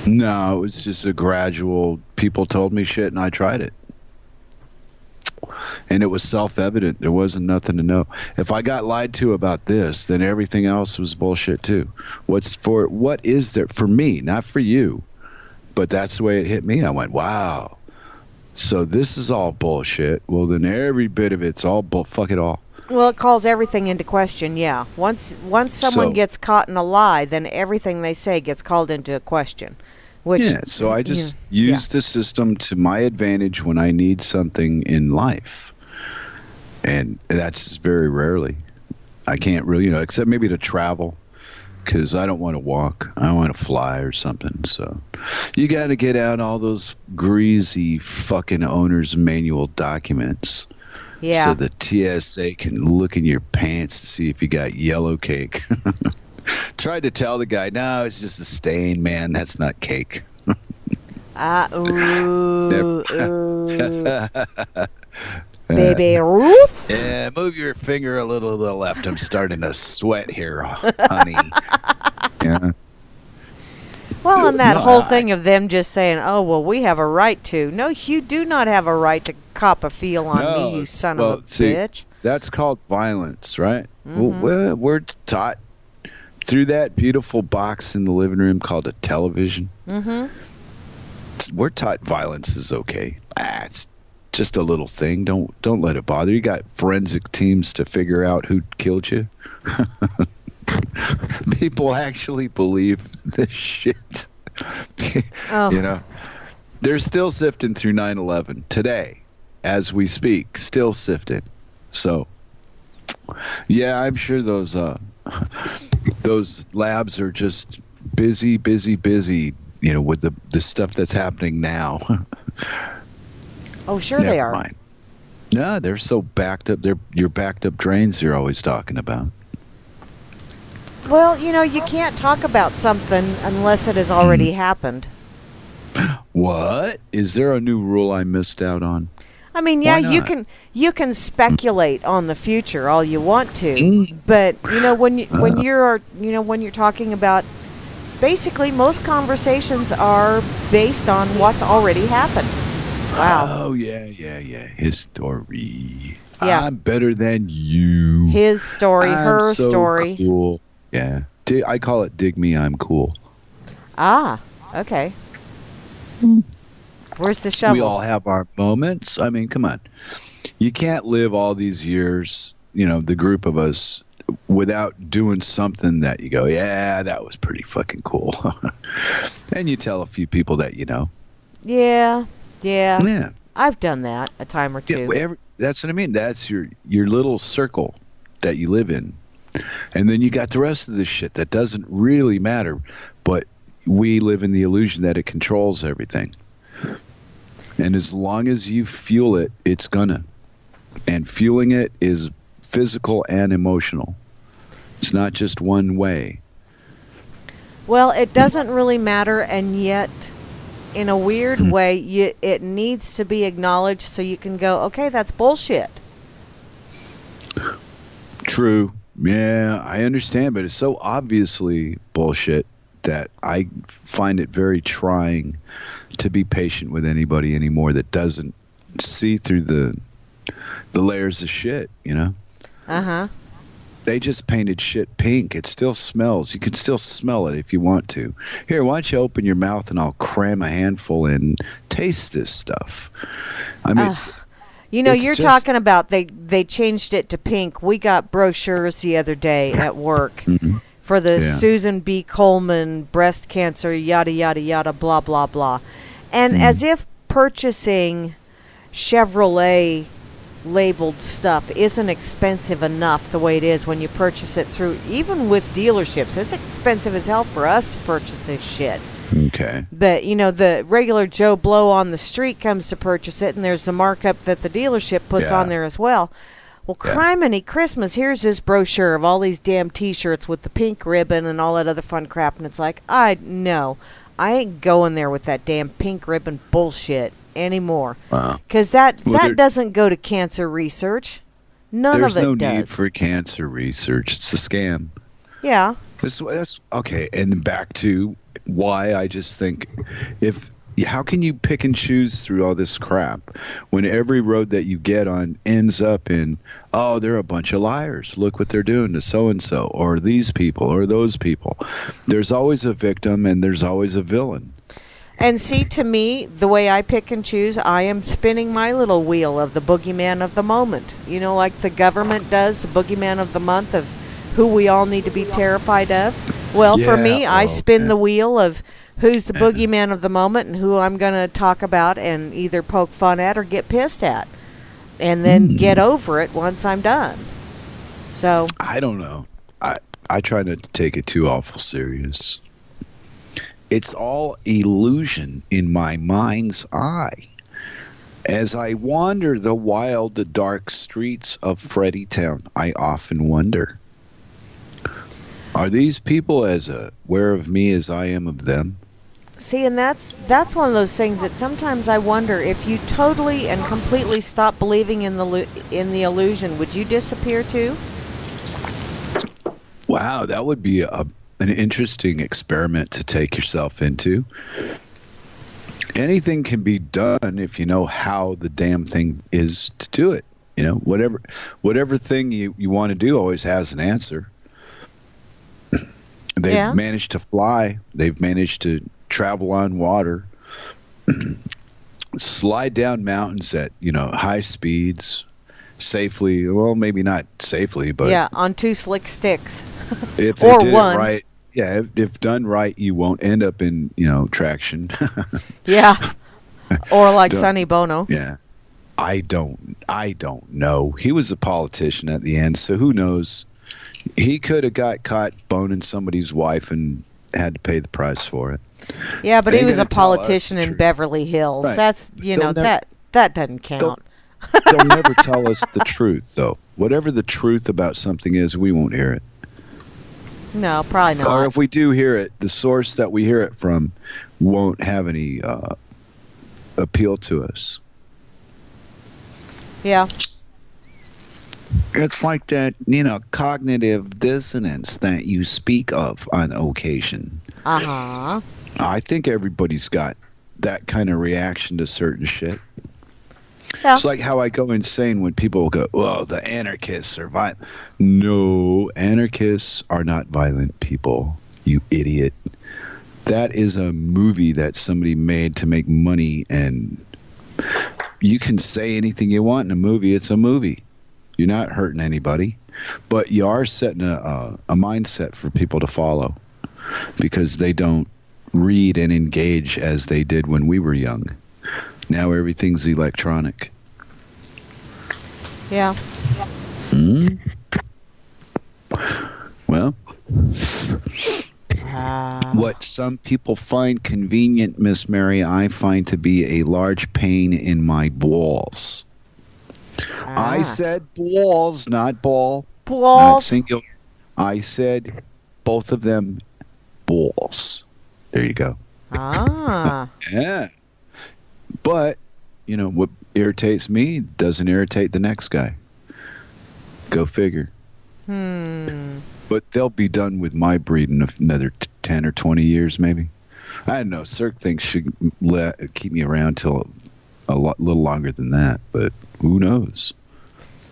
No, it was just a gradual. People told me shit, and I tried it, and it was self-evident. There wasn't nothing to know. If I got lied to about this, then everything else was bullshit too. What is there for me, not for you? But that's the way it hit me. I went, wow. So this is all bullshit. Well, then every bit of it's all fuck it all. Well, it calls everything into question, yeah. Once someone So- gets caught in a lie, then everything they say gets called into a question. Which, Yeah, so I just use the system to my advantage when I need something in life. And that's very rarely. I can't really, except maybe to travel, because I don't want to walk. I want to fly or something. So you got to get out all those greasy fucking owner's manual documents. Yeah. So the TSA can look in your pants to see if you got yellow cake. Tried to tell the guy, no, it's just a stain, man. That's not cake. Ooh. Baby Ruth? Yeah, move your finger a little to the left. I'm starting to sweat here, honey. Yeah. Well, and that No, whole thing of them just saying, oh, well, we have a right to. No, you do not have a right to cop a feel on me, you son of a bitch. That's called violence, right? Mhm. Well, we're taught through that beautiful box in the living room called a television. Mm-hmm. We're taught violence is okay. It's just a little thing. Don't let it bother you. You got forensic teams to figure out who killed you. People actually believe this shit. Oh. They're still sifting through 9/11 today as we speak, still sifting. So yeah, I'm sure those labs are just busy, with the stuff that's happening now. Oh, sure they are. Never mind. No, they're so backed up. They're your backed up drains you're always talking about. Well, you can't talk about something unless it has already happened. What? Is there a new rule I missed out on? I mean, yeah, Why not? you can speculate on the future all you want to, Mm. but when you're talking about, basically most conversations are based on what's already happened. Wow. Oh, yeah. History. Yeah. I'm better than you. His story, I'm her so story. Cool. Yeah. I call it dig me, I'm cool. Ah, okay. Where's the shovel? We all have our moments. I mean, come on. You can't live all these years, the group of us, without doing something that you go, yeah, that was pretty fucking cool. And you tell a few people that you know. Yeah. Yeah. I've done that a time or two. Yeah, that's what I mean. That's your little circle that you live in. And then you got the rest of the shit that doesn't really matter, but we live in the illusion that it controls everything. And as long as you fuel it, it's gonna. And fueling it is physical and emotional. It's not just one way. Well, it doesn't really matter, and yet, in a weird way, it needs to be acknowledged so you can go, okay, that's bullshit. True. Yeah, I understand, but it's so obviously bullshit that I find it very trying to be patient with anybody anymore that doesn't see through the layers of shit, Uh-huh. They just painted shit pink. It still smells. You can still smell it if you want to. Here, why don't you open your mouth and I'll cram a handful and taste this stuff. I mean, you're talking about they changed it to pink. We got brochures the other day at work for the Susan B. Komen breast cancer, yada, yada, yada, blah, blah, blah. And as if purchasing Chevrolet labeled stuff isn't expensive enough the way it is when you purchase it through, even with dealerships. It's expensive as hell for us to purchase this shit. Okay. But, the regular Joe Blow on the street comes to purchase it, and there's the markup that the dealership puts on there as well. Well, criminy Christmas, here's this brochure of all these damn T-shirts with the pink ribbon and all that other fun crap, and it's like, I ain't going there with that damn pink ribbon bullshit anymore. Because that doesn't go to cancer research. None of it does. There's no need for cancer research. It's a scam. Yeah. That's okay. And back to why I just think how can you pick and choose through all this crap when every road that you get on ends up in, oh, they're a bunch of liars. Look what they're doing to so-and-so or these people or those people. There's always a victim and there's always a villain. And see, to me, the way I pick and choose, I am spinning my little wheel of the boogeyman of the moment. Like the government does, the boogeyman of the month of who we all need to be terrified of. Well, for me, I spin the wheel of who's the boogeyman of the moment and who I'm going to talk about and either poke fun at or get pissed at. And then get over it once I'm done. So I don't know. I try not to take it too awful serious. It's all illusion in my mind's eye. As I wander the wild, the dark streets of Freddytown, I often wonder, are these people as aware of me as I am of them? See, and that's one of those things that sometimes I wonder, if you totally and completely stop believing in the illusion, would you disappear too? Wow, that would be an interesting experiment to take yourself into. Anything can be done if you know how the damn thing is to do it. Whatever thing you want to do always has an answer. They've managed to fly. They've managed to travel on water, slide down mountains at, high speeds, safely. Well, maybe not safely, but on 2 slick sticks. If they did it right. Yeah, if done right, you won't end up in, traction. Yeah. Or like Sonny Bono. Yeah. I don't know. He was a politician at the end, so who knows? He could have got caught boning somebody's wife and had to pay the price for it. Yeah, but he was a politician in Beverly Hills. Right. That's, that doesn't count. They'll never tell us the truth, though. Whatever the truth about something is, we won't hear it. No, probably not. Or if we do hear it, the source that we hear it from won't have any appeal to us. Yeah. It's like that, cognitive dissonance that you speak of on occasion. Uh-huh. I think everybody's got that kind of reaction to certain shit. Yeah. It's like how I go insane when people go, "Oh, the anarchists are violent." No, anarchists are not violent people, you idiot. That is a movie that somebody made to make money, and you can say anything you want in a movie. It's a movie. You're not hurting anybody, but you are setting a mindset for people to follow because they don't read and engage as they did when we were young. Now everything's electronic. Yeah. Well, what some people find convenient, Miss Mary, I find to be a large pain in my balls. I said balls, not ball. Balls. Not singular. I said both of them balls. There you go. Yeah. But, what irritates me doesn't irritate the next guy. Go figure. But they'll be done with my breed in another 10 or 20 years, maybe. I don't know. Cirque thinks should keep me around till a little longer than that, but who knows?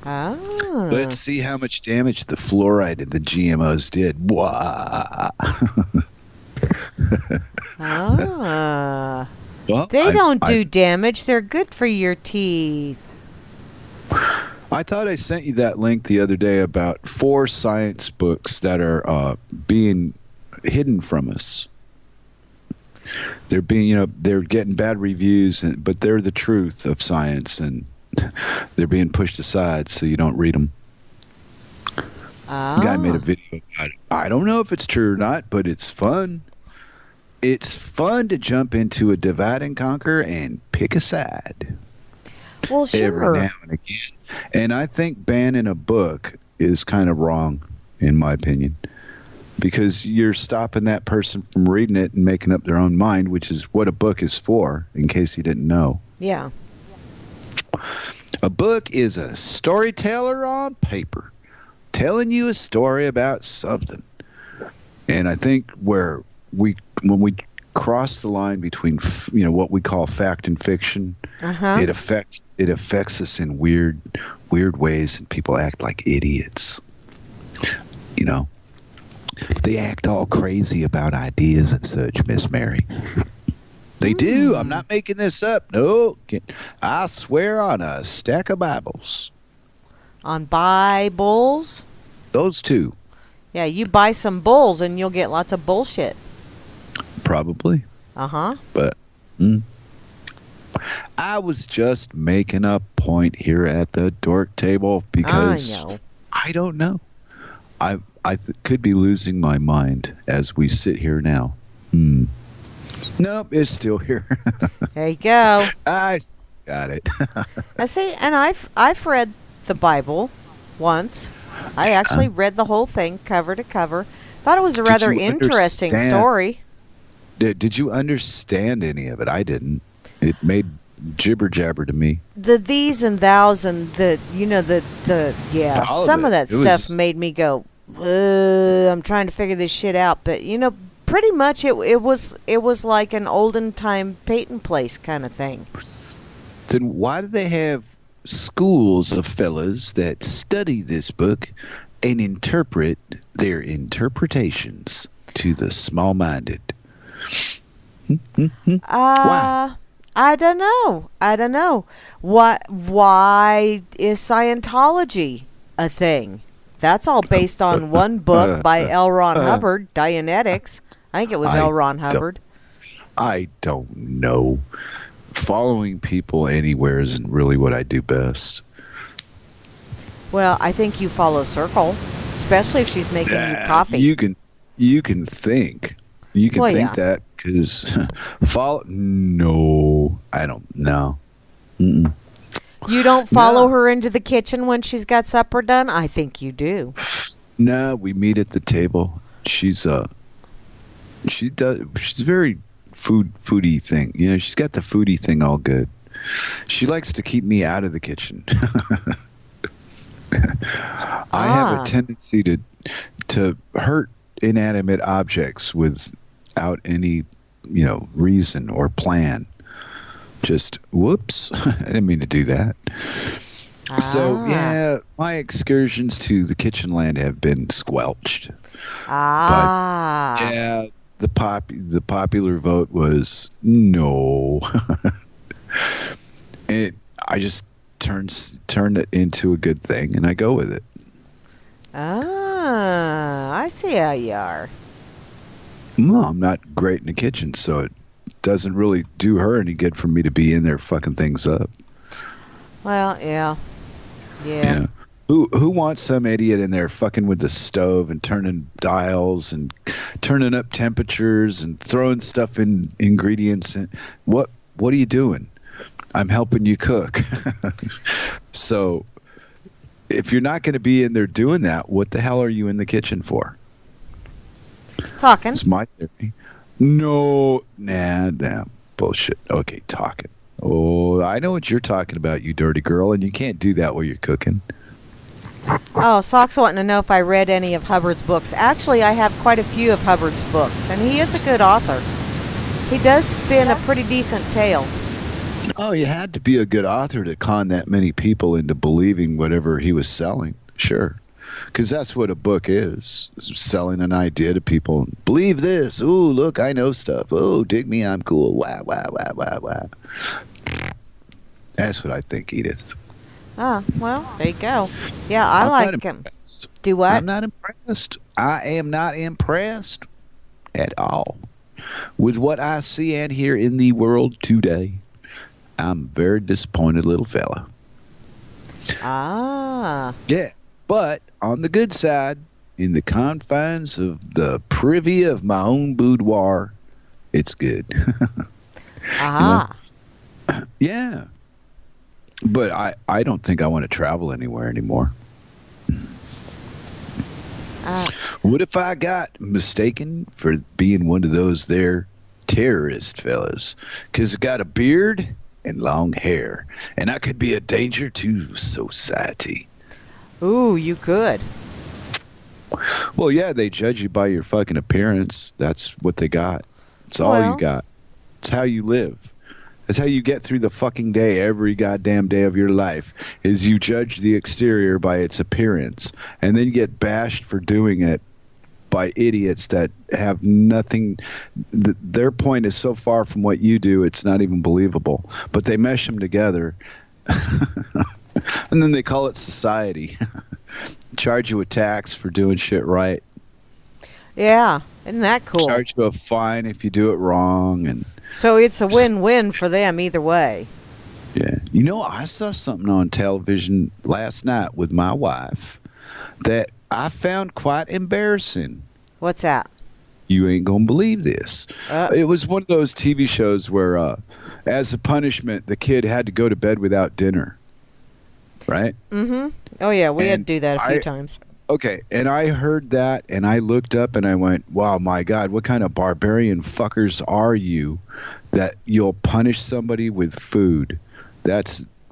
Ah. Let's see how much damage the fluoride and the GMOs did. Wah. Ah. Well, They don't do damage. They're good for your teeth. I thought I sent you that link the other day about 4 science books that are being hidden from us. They're being, they're getting bad reviews, but they're the truth of science, and they're being pushed aside so you don't read them. Oh. The guy made a video about it. I don't know if it's true or not, but it's fun. It's fun to jump into a divide and conquer and pick a side. Well, sure. Every now and again. And I think banning a book is kind of wrong, in my opinion, because you're stopping that person from reading it and making up their own mind, which is what a book is for, in case you didn't know. Yeah. A book is a storyteller on paper telling you a story about something. And I think when we cross the line between what we call fact and fiction, it affects us in weird ways, and people act like idiots. They act all crazy about ideas and such, Miss Mary. They do. I'm not making this up. No, I swear on a stack of Bibles. On Bibles? Those two. Yeah, you buy some bulls and you'll get lots of bullshit. Probably. Uh-huh. But I was just making a point here at the Dork Table because I know. I don't know. I could be losing my mind as we sit here now. Nope, it's still here. There you go. I got it. I see, and I've read the Bible once. I actually read the whole thing cover to cover. Thought it was a rather interesting story. Did you understand any of it? I didn't. It made jibber jabber to me. The these and thous and some of that stuff made me go, I'm trying to figure this shit out. But pretty much it was like an olden time Peyton Place kind of thing. Then why do they have schools of fellas that study this book and interpret their interpretations to the small-minded? Why? I don't know. Why is Scientology a thing? That's all based on one book by L. Ron Hubbard, Dianetics. I think it was L. Ron Hubbard. I don't know. Following people anywhere isn't really what I do best. Well, I think you follow Circle, especially if she's making you coffee. You can think. You can think that because No, I don't know. Mm-mm. You don't follow her into the kitchen when she's got supper done? I think you do. No, we meet at the table. She's very foodie thing. She's got the foodie thing all good. She likes to keep me out of the kitchen. I have a tendency to hurt inanimate objects without any, reason or plan. Just whoops. I didn't mean to do that. So yeah, my excursions to the kitchen land have been squelched. But yeah, the popular vote was no. I just turned it into a good thing, and I go with it. I see how you are. No, I'm not great in the kitchen, so it doesn't really do her any good for me to be in there fucking things up. Well, yeah. Who wants some idiot in there fucking with the stove and turning dials and turning up temperatures and throwing stuff in ingredients? And what are you doing? I'm helping you cook. So if you're not going to be in there doing that, what the hell are you in the kitchen for? Talking. It's my theory. No, bullshit. Okay, talking. Oh, I know what you're talking about, you dirty girl, and you can't do that while you're cooking. Oh, Sock's wanting to know if I read any of Hubbard's books. Actually, I have quite a few of Hubbard's books, and he is a good author. He does spin a pretty decent tale. Oh, you had to be a good author to con that many people into believing whatever he was selling. Sure. Because that's what a book is, selling an idea to people. Believe this. Ooh, look, I know stuff. Oh, dig me, I'm cool. Wah, wah, wah, wah, wah. That's what I think, Edith. Ah, well, there you go. Yeah, I I'm like not him. impressed. Do what? I'm not impressed. I am not impressed at all with what I see and hear in the world today. I'm a very disappointed little fella. Ah. Yeah, but on the good side, in the confines of the privy of my own boudoir, it's good. Aha. Yeah. But I don't think I want to travel anywhere anymore. What if I got mistaken for being one of those there terrorist fellas? Because I got a beard and long hair, and I could be a danger to society. Ooh, you could. Well, yeah, they judge you by your fucking appearance. That's what they got. It's all Well. you got. It's how you live. That's how you get through the fucking day, every goddamn day of your life, is you judge the exterior by its appearance, and then you get bashed for doing it by idiots that have nothing. Their point is so far from what you do, it's not even believable. But they mesh them together, and then they call it society. Charge you a tax for doing shit right. Yeah, isn't that cool? Charge you a fine if you do it wrong, and So it's a win-win for them either way. yeah. You know, I saw something on television last night with my wife that I found quite embarrassing. What's that? You ain't gonna believe this. Uh. It was one of those TV shows where, as a punishment, the kid had to go to bed without dinner. Right? Mm-hmm. Oh, yeah, we had And to do that a few times. Okay, and I heard that, and I looked up, and I went, wow, my God, what kind of barbarian fuckers are you that you'll punish somebody with food?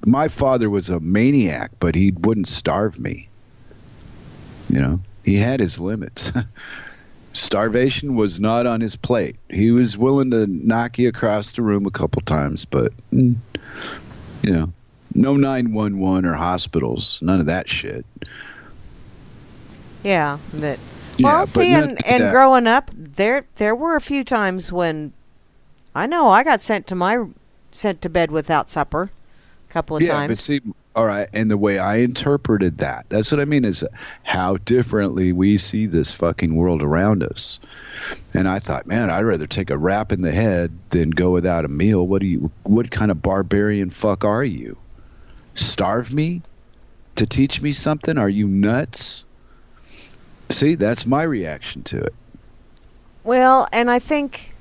My father was a maniac, but he wouldn't starve me. You know, he had his limits. Starvation was not on his plate. He was willing to knock you across the room a couple times, but, you know, no 911 or hospitals, none of that shit. Yeah, but Yeah, well, but see, not and that- growing up, there were a few times when I know I got sent to bed without supper a couple of Yeah, times. but see, all right, and the way I interpreted that's what I mean is how differently we see this fucking world around us. And I thought, man, I'd rather take a rap in the head than go without a meal. What kind of barbarian fuck are you? Starve me to teach me something? Are you nuts? See, that's my reaction to it. Well, and I think,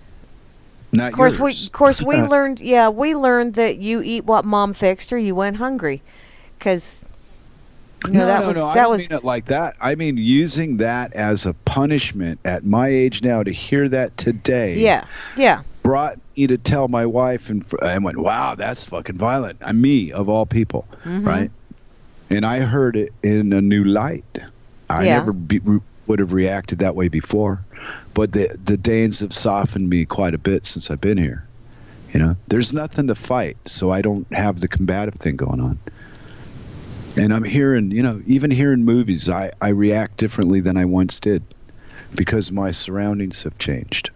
Not of course, yours. we learned. Yeah, we learned that you eat what mom fixed, or you went hungry, because you know No, I don't was mean it like that. I mean using that as a punishment at my age now. To hear that today, yeah. brought me to tell my wife, and I went, wow, that's fucking violent. I'm me, of all people, right? And I heard it in a new light. I Yeah. never would have reacted that way before, but the Danes have softened me quite a bit since I've been here. You know, there's nothing to fight, so I don't have the combative thing going on. And I'm hearing, you know, even here in movies, I react differently than I once did because my surroundings have changed.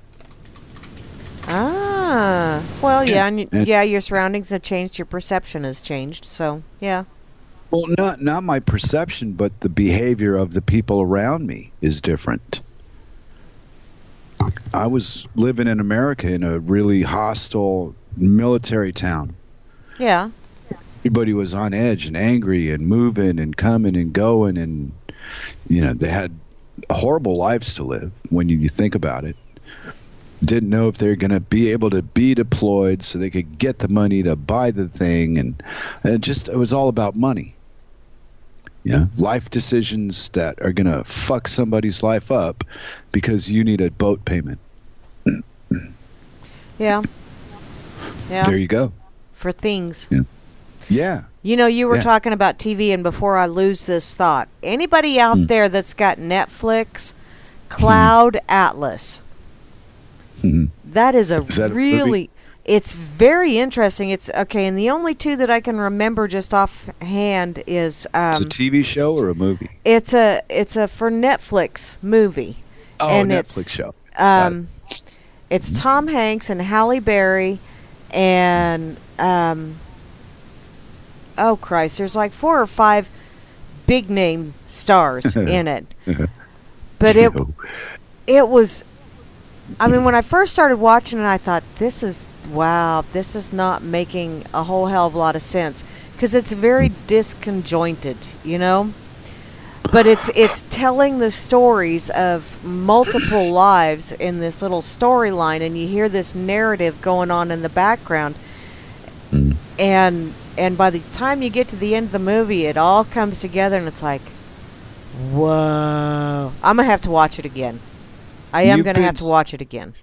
Ah, well, yeah, and And- your surroundings have changed, your perception has changed, so yeah. Well, not my perception, but the behavior of the people around me is different. I was living in America in a really hostile military town. Yeah. Everybody was on edge and angry and moving and coming and going, and you know, they had horrible lives to live when you think about it. Didn't know if they're going to be able to be deployed so they could get the money to buy the thing, and it was all about money. Yeah, life decisions that are going to fuck somebody's life up because you need a boat payment. Yeah. Yeah. There you go. For things. Yeah. You know, you were Yeah. talking about TV, and before I lose this thought, anybody out there that's got Netflix, Cloud Atlas, Mhm. that is Is that a really, movie? It's very interesting. It's okay, and the only two that I can remember just offhand is It's a TV show or a movie? it's a for Netflix movie. Oh, and Netflix show. Got it. It's Tom Hanks and Halle Berry and oh Christ, there's like 4 or 5 big name stars in it. But it was, I mean, when I first started watching it, I thought, this is not making a whole hell of a lot of sense, because it's very disconjointed, you know? But it's telling the stories of multiple lives in this little storyline, and you hear this narrative going on in the background. And by the time you get to the end of the movie, it all comes together, and it's like, whoa. I'm going to have to watch it again. I am going to have to watch it again.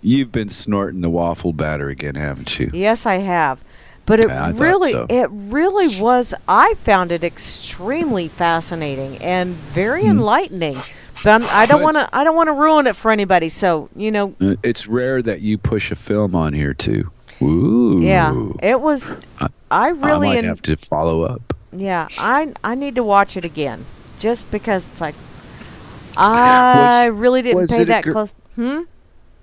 You've been snorting the waffle batter again, haven't you? Yes, I have. But it really, so. it really was. I found it extremely fascinating and very enlightening. But I don't want to ruin it for anybody. So it's rare that you push a film on here too. Ooh. Yeah, it was. I really might have to follow up. Yeah, I need to watch it again, just because it's like I really didn't pay that close.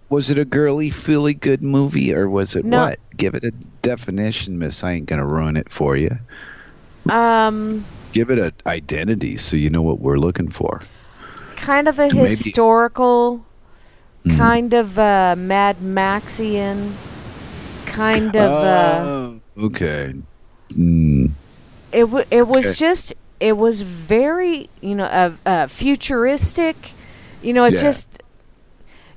Was it a girly, feely good movie, or was it No. what? Give it a definition, miss. I ain't gonna ruin it for you. Give it an identity so you know what we're looking for. Kind of a historical, kind of Mad Maxian, kind of. Okay. It was just, it was very futuristic.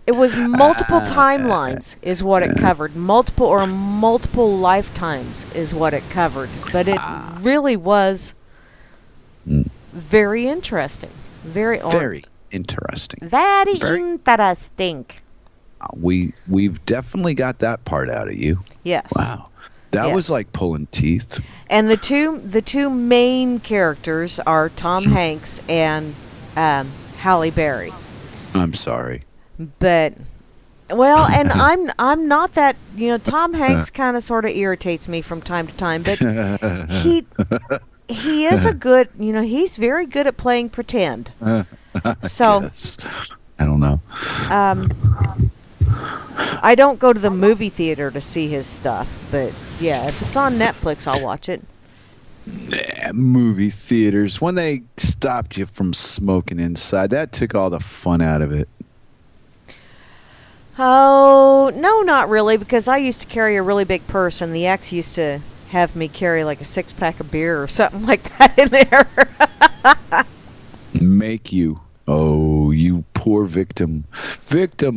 It was multiple timelines is what it covered. Multiple lifetimes is what it covered. But it really was very interesting. Very interesting. Very interesting. We've definitely got that part out of you. Yes. Wow. That was like pulling teeth. And the two main characters are Tom Hanks and Halle Berry. I'm sorry. But and I'm not that, Tom Hanks kind of sort of irritates me from time to time, but he is a good, he's very good at playing pretend. So yes. I don't know. I don't go to the movie theater to see his stuff, but yeah, if it's on Netflix, I'll watch it. Nah, movie theaters, when they stopped you from smoking inside, that took all the fun out of it. Oh, no, not really, because I used to carry a really big purse, and the ex used to have me carry like a 6-pack of beer or something like that in there. Make you. Oh, you poor victim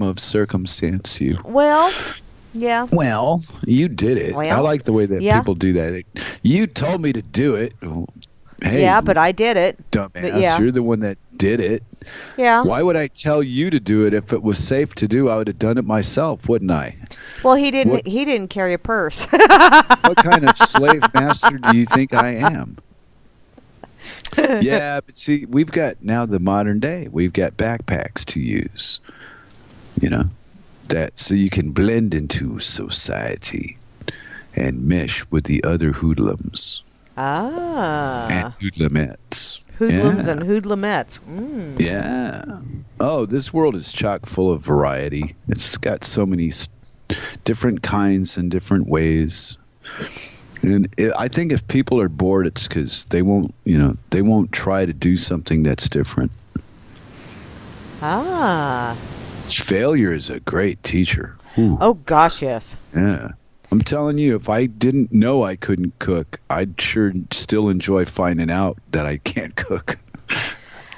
of circumstance, you. Well, yeah. Well, you did it. Well, I like the way that people do that. You told me to do it. Hey, yeah, but I did it. Dumbass, yeah. You're the one that did it. Yeah. Why would I tell you to do it if it was safe to do? I would have done it myself, wouldn't I? Well, he didn't. He didn't carry a purse. What kind of slave master do you think I am? Yeah, but see, we've got now the modern day. We've got backpacks to use. That so you can blend into society and mesh with the other hoodlums. And hoodlumettes. Hoodlums and hoodlumettes. Yeah. Oh, this world is chock full of variety. It's got so many different kinds and different ways. And I think if people are bored, it's because they won't try to do something that's different. Failure is a great teacher. Ooh. Oh, gosh, yes. Yeah. I'm telling you, if I didn't know I couldn't cook, I'd sure still enjoy finding out that I can't cook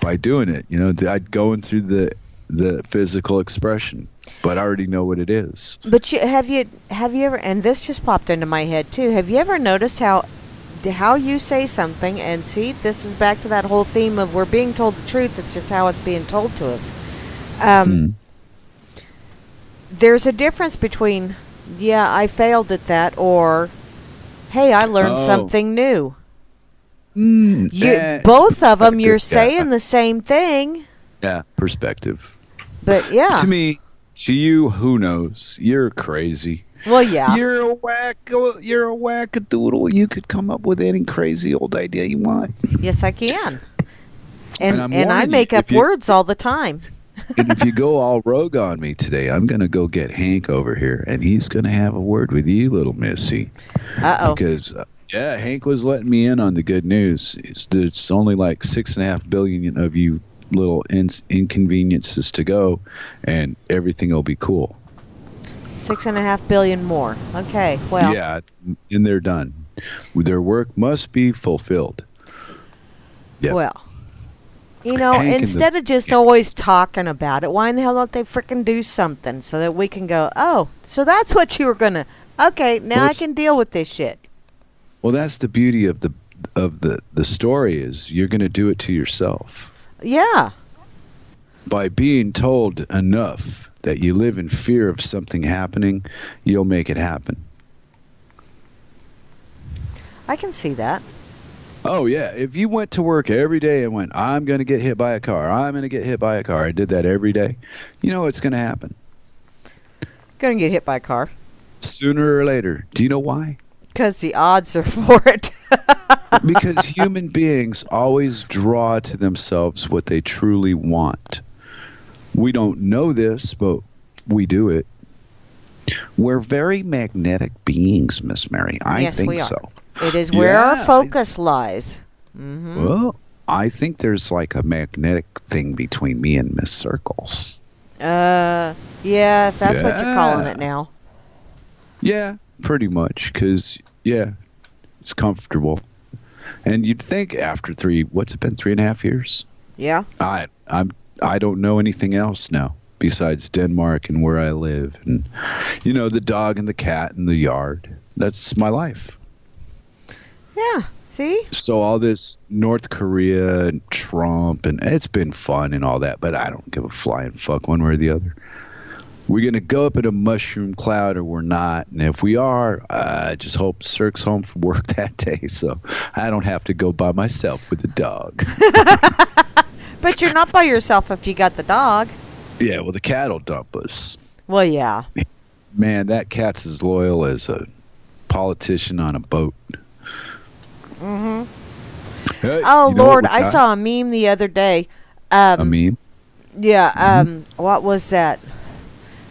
by doing it. I'd go in through the physical expression, but I already know what it is. But have you ever, and this just popped into my head too, have you ever noticed how you say something, and see, this is back to that whole theme of we're being told the truth, it's just how it's being told to us. There's a difference between, yeah, I failed at that, or, hey, I learned something new. Both of them, you're saying the same thing. Yeah, perspective. But yeah. To me, to you, who knows? You're crazy. Well, yeah. You're a wackadoodle. You could come up with any crazy old idea you want. Yes, I can. And I'm And I warning you, make up words all the time. and if you go all rogue on me today, I'm going to go get Hank over here, and he's going to have a word with you, little missy. Uh-oh. Because, yeah, Hank was letting me in on the good news. There's only like 6.5 billion of you little inconveniences to go, and everything will be cool. 6.5 billion more. Okay, well. Yeah, and they're done. Their work must be fulfilled. Yep. Well, you know, Hank instead of just always talking about it, why in the hell don't they frickin' do something so that we can go, oh, so that's what you were going to, okay, now I can deal with this shit. Well, that's the beauty of the story is you're going to do it to yourself. Yeah. By being told enough that you live in fear of something happening, you'll make it happen. I can see that. Oh, yeah. If you went to work every day and went, I'm going to get hit by a car, I'm going to get hit by a car, I did that every day, you know what's going to happen? Going to get hit by a car. Sooner or later. Do you know why? Because the odds are for it. Because human beings always draw to themselves what they truly want. We don't know this, but we do it. We're very magnetic beings, Miss Mary. I yes, think we are. so. It is where our focus lies. Mm-hmm. Well, I think there's like a magnetic thing between me and Miss Circles. Yeah, if that's what you're calling it now. Yeah, pretty much. Because, yeah, it's comfortable. And you'd think after what's it been, 3.5 years? Yeah. I don't know anything else now besides Denmark and where I live. And, you know, the dog and the cat in the yard. That's my life. Yeah, see? So all this North Korea and Trump, and it's been fun and all that, but I don't give a flying fuck one way or the other. We're going to go up in a mushroom cloud or we're not. And if we are, I just hope Cirque's home from work that day so I don't have to go by myself with the dog. But you're not by yourself if you got the dog. Yeah, well, the cat will dump us. Well, yeah. Man, that cat's as loyal as a politician on a boat. Mm-hmm. Hey, Oh, Lord, I saw a meme the other day. A meme? Yeah, what was that?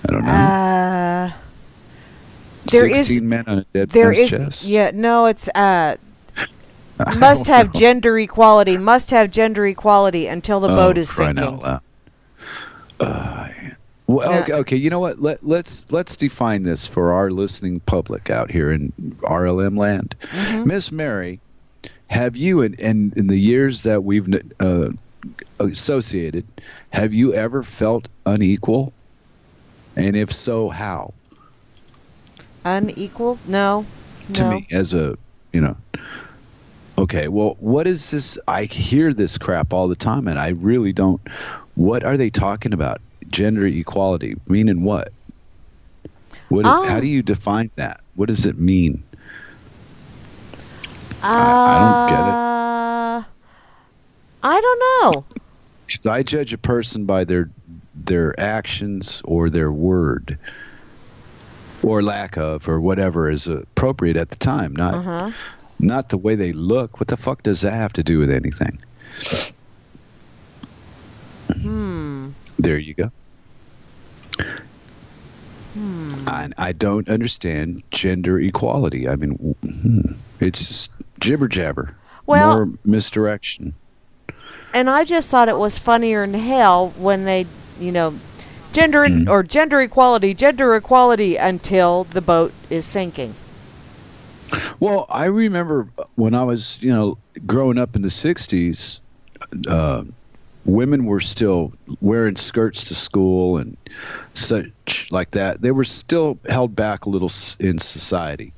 I don't know. There 16 men on a dead there man's is, chest? yeah, no, it's, must have gender equality until the boat is sinking. Well, okay, you know what? Let's define this for our listening public out here in RLM land. Mm-hmm. Miss Mary, have you, in the years that we've associated, have you ever felt unequal? And if so, how? Unequal? No. To me, as a, okay, well, what is this? I hear this crap all the time, and I really don't. What are they talking about? Gender equality, meaning what? How do you define that? What does it mean? I don't get it. I don't know. Because I judge a person by their actions or their word, or lack of, or whatever is appropriate at the time, not the way they look. What the fuck does that have to do with anything? There you go. I don't understand gender equality. I mean, it's just jibber jabber. Well, more misdirection. And I just thought it was funnier than hell when they, gender equality until the boat is sinking. Well, I remember when I was, growing up in the 60s, women were still wearing skirts to school and such like that. They were still held back a little in society.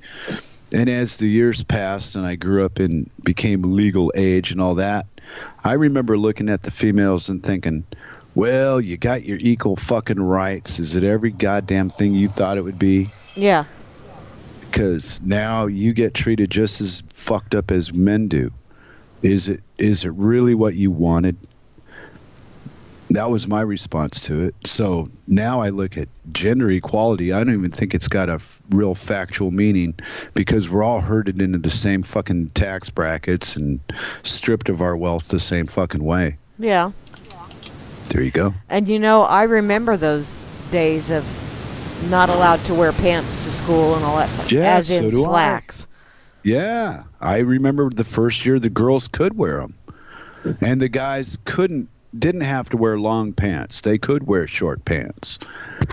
And as the years passed and I grew up and became legal age and all that, I remember looking at the females and thinking, well, you got your equal fucking rights. Is it every goddamn thing you thought it would be? Yeah. Because now you get treated just as fucked up as men do. Is it really what you wanted? That was my response to it. So now I look at gender equality. I don't even think it's got a real factual meaning because we're all herded into the same fucking tax brackets and stripped of our wealth the same fucking way. Yeah. There you go. And I remember those days of not allowed to wear pants to school and all that. Yeah, as in so do slacks. Yeah. I remember the first year the girls could wear them. And the guys didn't have to wear long pants. They could wear short pants.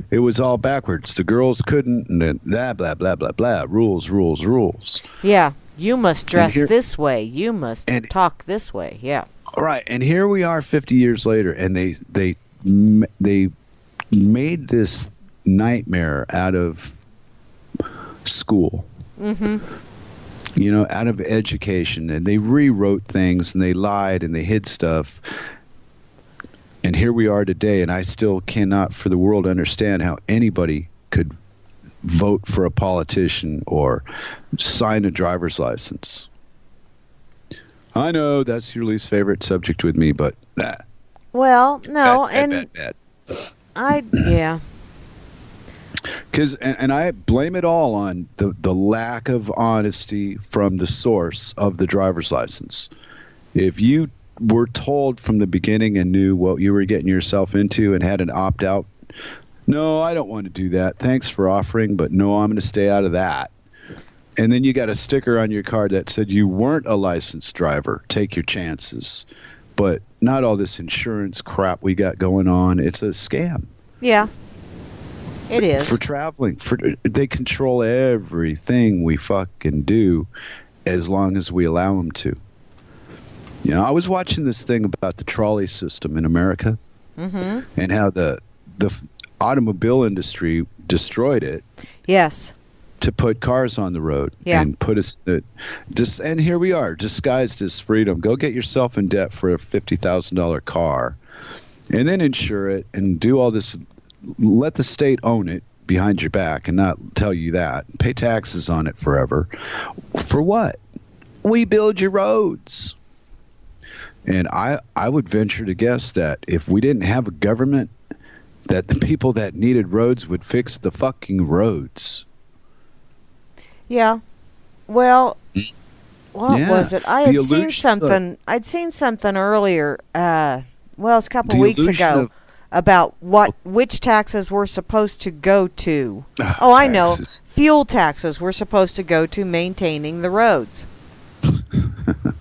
It was all backwards. The girls couldn't, and then blah, blah, blah, blah, blah. Rules, rules, rules. Yeah. You must dress this way. You must talk this way. Yeah. All right. And here we are 50 years later, and they made this nightmare out of school. Mm-hmm. Out of education. And they rewrote things, and they lied, and they hid stuff. And here we are today, and I still cannot for the world understand how anybody could vote for a politician or sign a driver's license. I know that's your least favorite subject with me, but well, no, bad. Yeah. Because and I blame it all on the lack of honesty from the source of the driver's license. If you were told from the beginning and knew what you were getting yourself into and had an opt-out, no, I don't want to do that. Thanks for offering, but no, I'm going to stay out of that. And then you got a sticker on your card that said you weren't a licensed driver. Take your chances. But not all this insurance crap we got going on. It's a scam. Yeah. It is. For traveling. They control everything we fucking do as long as we allow them to. I was watching this thing about the trolley system in America and how the automobile industry destroyed it. Yes. To put cars on the road and put us and here we are, disguised as freedom. Go get yourself in debt for a $50,000 car and then insure it and do all this. Let the state own it behind your back and not tell you that. Pay taxes on it forever. For what? We build your roads. And I would venture to guess that if we didn't have a government, that the people that needed roads would fix the fucking roads. Yeah. Well, what was it? I had seen something. I'd seen something earlier. It's a couple weeks ago about which taxes were supposed to go to. Oh, I know. Fuel taxes were supposed to go to maintaining the roads.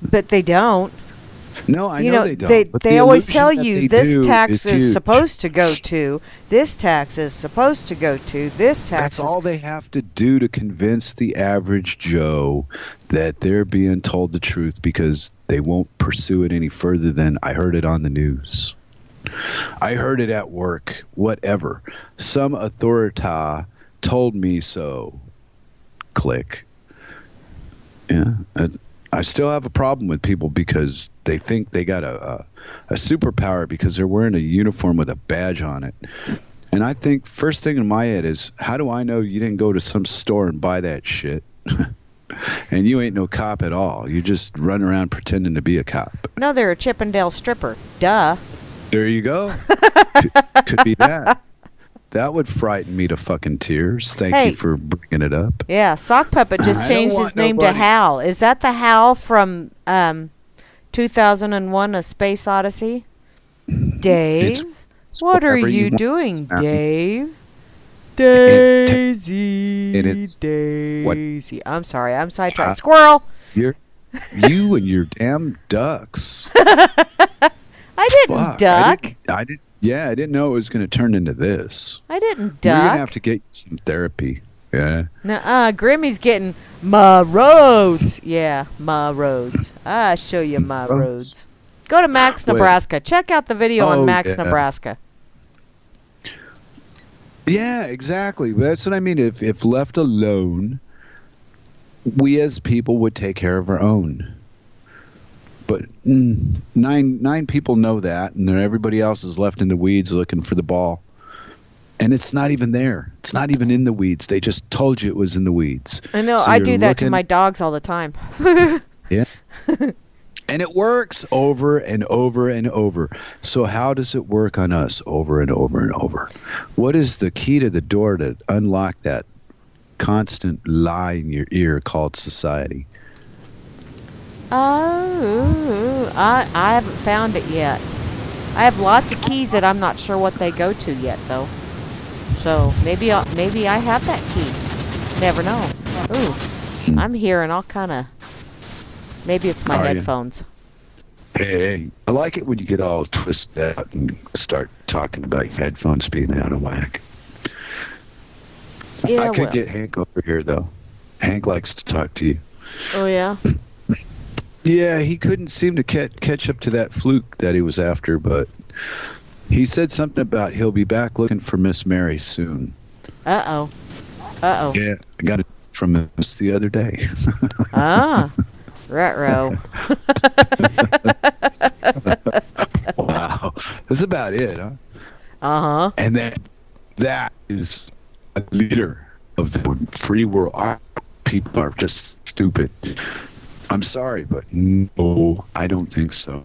But they don't. No, I know they don't. They always tell you this tax is supposed to go to, this tax is supposed to go to, this tax. That's all they have to do to convince the average Joe that they're being told the truth because they won't pursue it any further than I heard it on the news. I heard it at work, whatever. Some authority told me so. Click. Yeah. I still have a problem with people because they think they got a superpower because they're wearing a uniform with a badge on it. And I think first thing in my head is, how do I know you didn't go to some store and buy that shit? And you ain't no cop at all. You just run around pretending to be a cop. No, they're a Chippendale stripper. Duh. There you go. Could be that. That would frighten me to fucking tears. Thank you for bringing it up. Yeah, Sock Puppet just changed his name to Hal. Is that the Hal from 2001: A Space Odyssey? Dave? What are you doing, Dave? Daisy. Daisy. I'm sorry, I'm sidetracked. Squirrel! You and your damn ducks. I didn't duck. I didn't. Yeah, I didn't know it was going to turn into this. I didn't duck. You're going to have to get some therapy. Yeah. Nuh-uh. Grimmy's getting my roads. Yeah, my roads. I'll show you my roads. Go to Max, Nebraska. Check out the video on Max, Nebraska. Yeah, exactly. That's what I mean. If left alone, we as people would take care of our own. But nine people know that, and then everybody else is left in the weeds looking for the ball. And it's not even there. It's not even in the weeds. They just told you it was in the weeds. I know. So I do that to my dogs all the time. Yeah. And it works over and over and over. So how does it work on us over and over and over? What is the key to the door to unlock that constant lie in your ear called society? Oh, I haven't found it yet. I have lots of keys that I'm not sure what they go to yet, though. So maybe I have that key. Never know. Ooh, I'm hearing all kind of. Maybe it's my headphones. Hey, I like it when you get all twisted out and start talking about your headphones being out of whack. Yeah, I could get Hank over here, though. Hank likes to talk to you. Oh, yeah? Yeah, he couldn't seem to catch up to that fluke that he was after, but he said something about he'll be back looking for Miss Mary soon. Uh-oh. Yeah, I got it from him the other day. Ah, retro. Wow. That's about it, huh? Uh-huh. And then that is a leader of the free world. People are just stupid. I'm sorry, but no, I don't think so.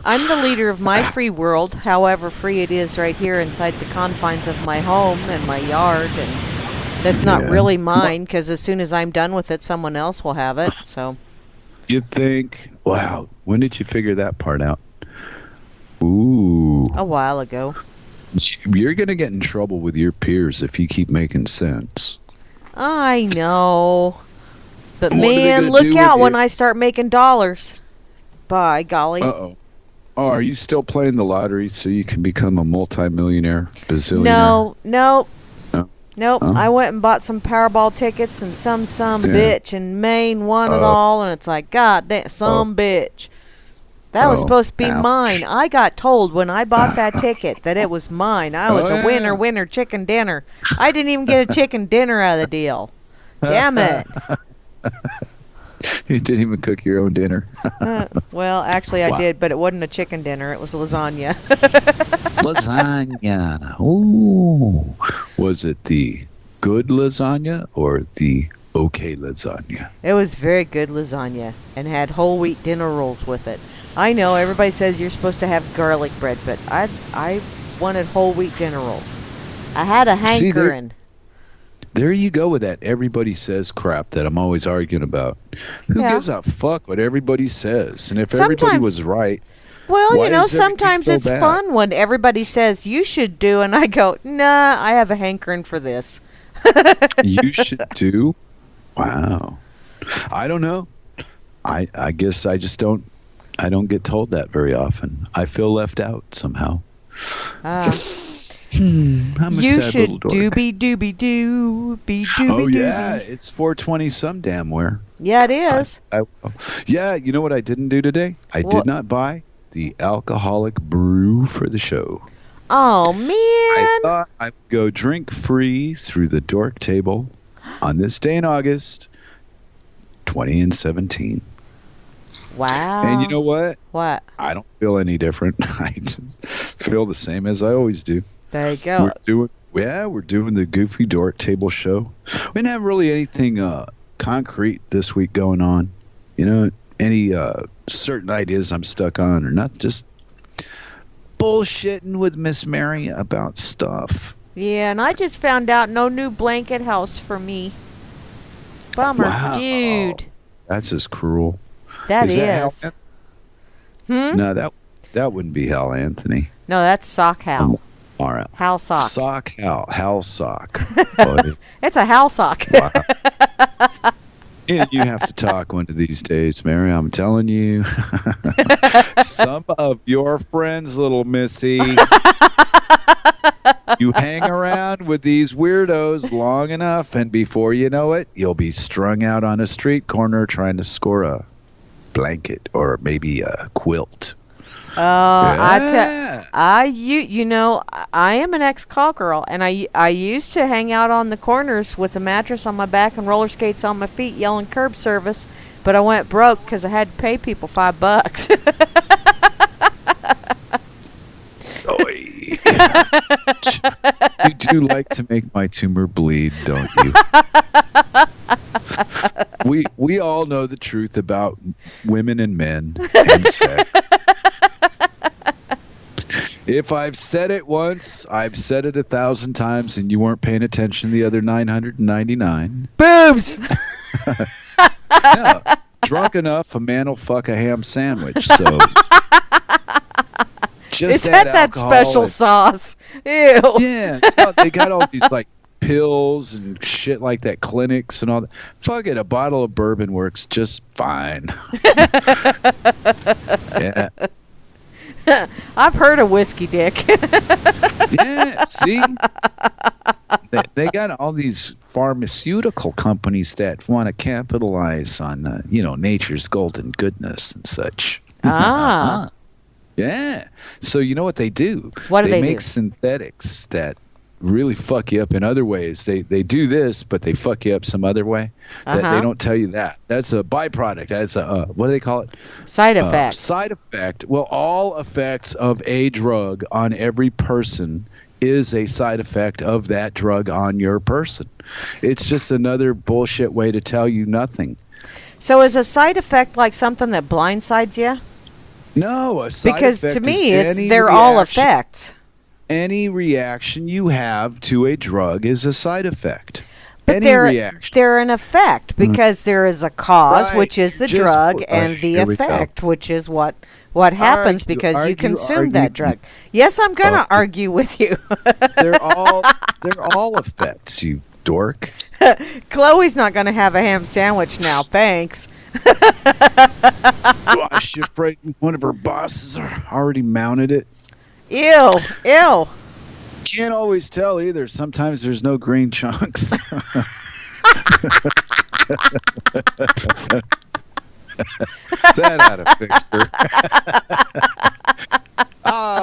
I'm the leader of my free world, however free it is right here inside the confines of my home and my yard, and that's not really mine, because as soon as I'm done with it, someone else will have it, so. You think, wow, when did you figure that part out? Ooh. A while ago. You're going to get in trouble with your peers if you keep making sense. I know. But What are they man, gonna look do out with when you? I start making dollars. By golly. Uh-oh. Oh, are you still playing the lottery so you can become a multimillionaire, bazillionaire? No. No? Nope. Oh. I went and bought some Powerball tickets, and some bitch in Maine won it all, and it's like, God damn, bitch. That was supposed to be ouch. mine. I got told when I bought that ticket that it was mine. I was a yeah. winner, chicken dinner. I didn't even get a chicken dinner out of the deal. Damn it. You didn't even cook your own dinner. Well, actually I Wow. did, but it wasn't a chicken dinner. It was lasagna. Lasagna. Ooh. Was it the good lasagna or the okay lasagna? It was very good lasagna and had whole wheat dinner rolls with it. I know everybody says you're supposed to have garlic bread, but I wanted whole wheat dinner rolls. I had a hankering. There you go with that everybody says crap that I'm always arguing about. Who gives a fuck what everybody says? And if everybody was right, well, why you know, is everything sometimes so it's bad? fun when everybody says you should do, and I go, nah, I have a hankering for this. You should do? Wow. I don't know. I guess I just don't get told that very often. I feel left out somehow. I'm a You sad should little dork. doobie-doobie-doo, Oh yeah, it's 4:20 some damn where. Yeah, it is. Yeah, you know what I didn't do today? I did not buy the alcoholic brew for the show. Oh, man. I thought I would go drink free through the Dork Table on this day in August 2017. Wow. And you know what? What? I don't feel any different. I just feel the same as I always do. There you go. We're doing the Goofy Dork Table show. We didn't have really anything concrete this week going on. You know, any certain ideas I'm stuck on or not, just bullshitting with Miss Mary about stuff. Yeah, and I just found out no new blanket house for me. Bummer, dude. That's just cruel. That is. is. No, that wouldn't be Hal Anthony. No, that's Sock Hal. All right. Hal Sock. Sock Hal. Hal Sock. It's a Hal Sock. Wow. Yeah, you have to talk one of these days, Mary. I'm telling you. Some of your friends, little Missy. You hang around with these weirdos long enough, and before you know it, you'll be strung out on a street corner trying to score a blanket or maybe a quilt. I am an ex-call girl, and I used to hang out on the corners with a mattress on my back and roller skates on my feet, yelling curb service. But I went broke because I had to pay people $5. You do like to make my tumor bleed, don't you? we all know the truth about women and men and sex. If I've said it once, I've said it 1,000 times, and you weren't paying attention the other 999. Boobs! Yeah, drunk enough, a man will fuck a ham sandwich. So, just Is that alcohol special and, sauce? Ew. Yeah, they got all these like pills and shit like that, clinics and all that. Fuck it, a bottle of bourbon works just fine. Yeah. I've heard of whiskey dick. Yeah, see? They got all these pharmaceutical companies that want to capitalize on, nature's golden goodness and such. Ah. Yeah. So you know what they do? What do they make do? synthetics that really fuck you up in other ways. They do this, but they fuck you up some other way. That they don't tell you that. That's a byproduct. That's a what do they call it? Side effect. Side effect. Well, all effects of a drug on every person is a side effect of that drug on your person. It's just another bullshit way to tell you nothing. So is a side effect like something that blindsides you? No, a side Because effect to me, is they're all effects. Any reaction you have to a drug is a side effect. But Any reaction. they're an effect because there is a cause, Right. which is the Just- drug, and the here we go. effect, which is what happens because you argue, consume that argue. drug. Yes, I'm going to Okay. argue with you. They're all effects, you dork. Chloe's not going to have a ham sandwich now, thanks. Gosh, you afraid one of her bosses already mounted it? Ew. Can't always tell either. Sometimes there's no green chunks. That ought to fix her.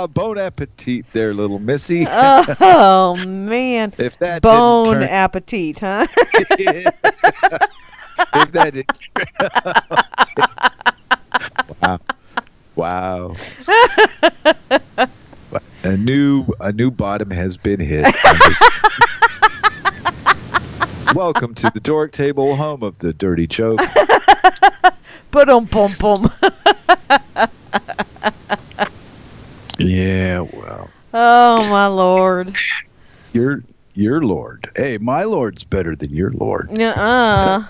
Bon appetit there, little missy. Oh, man. If that Bone didn't turn... appetit, huh? If that didn't... Wow. A new bottom has been hit. Welcome to the Dork Table, home of the dirty joke. Ba-dum-pum-pum. Yeah, well. Oh, my Lord. Your Lord. Hey, my Lord's better than your Lord. Nuh-uh.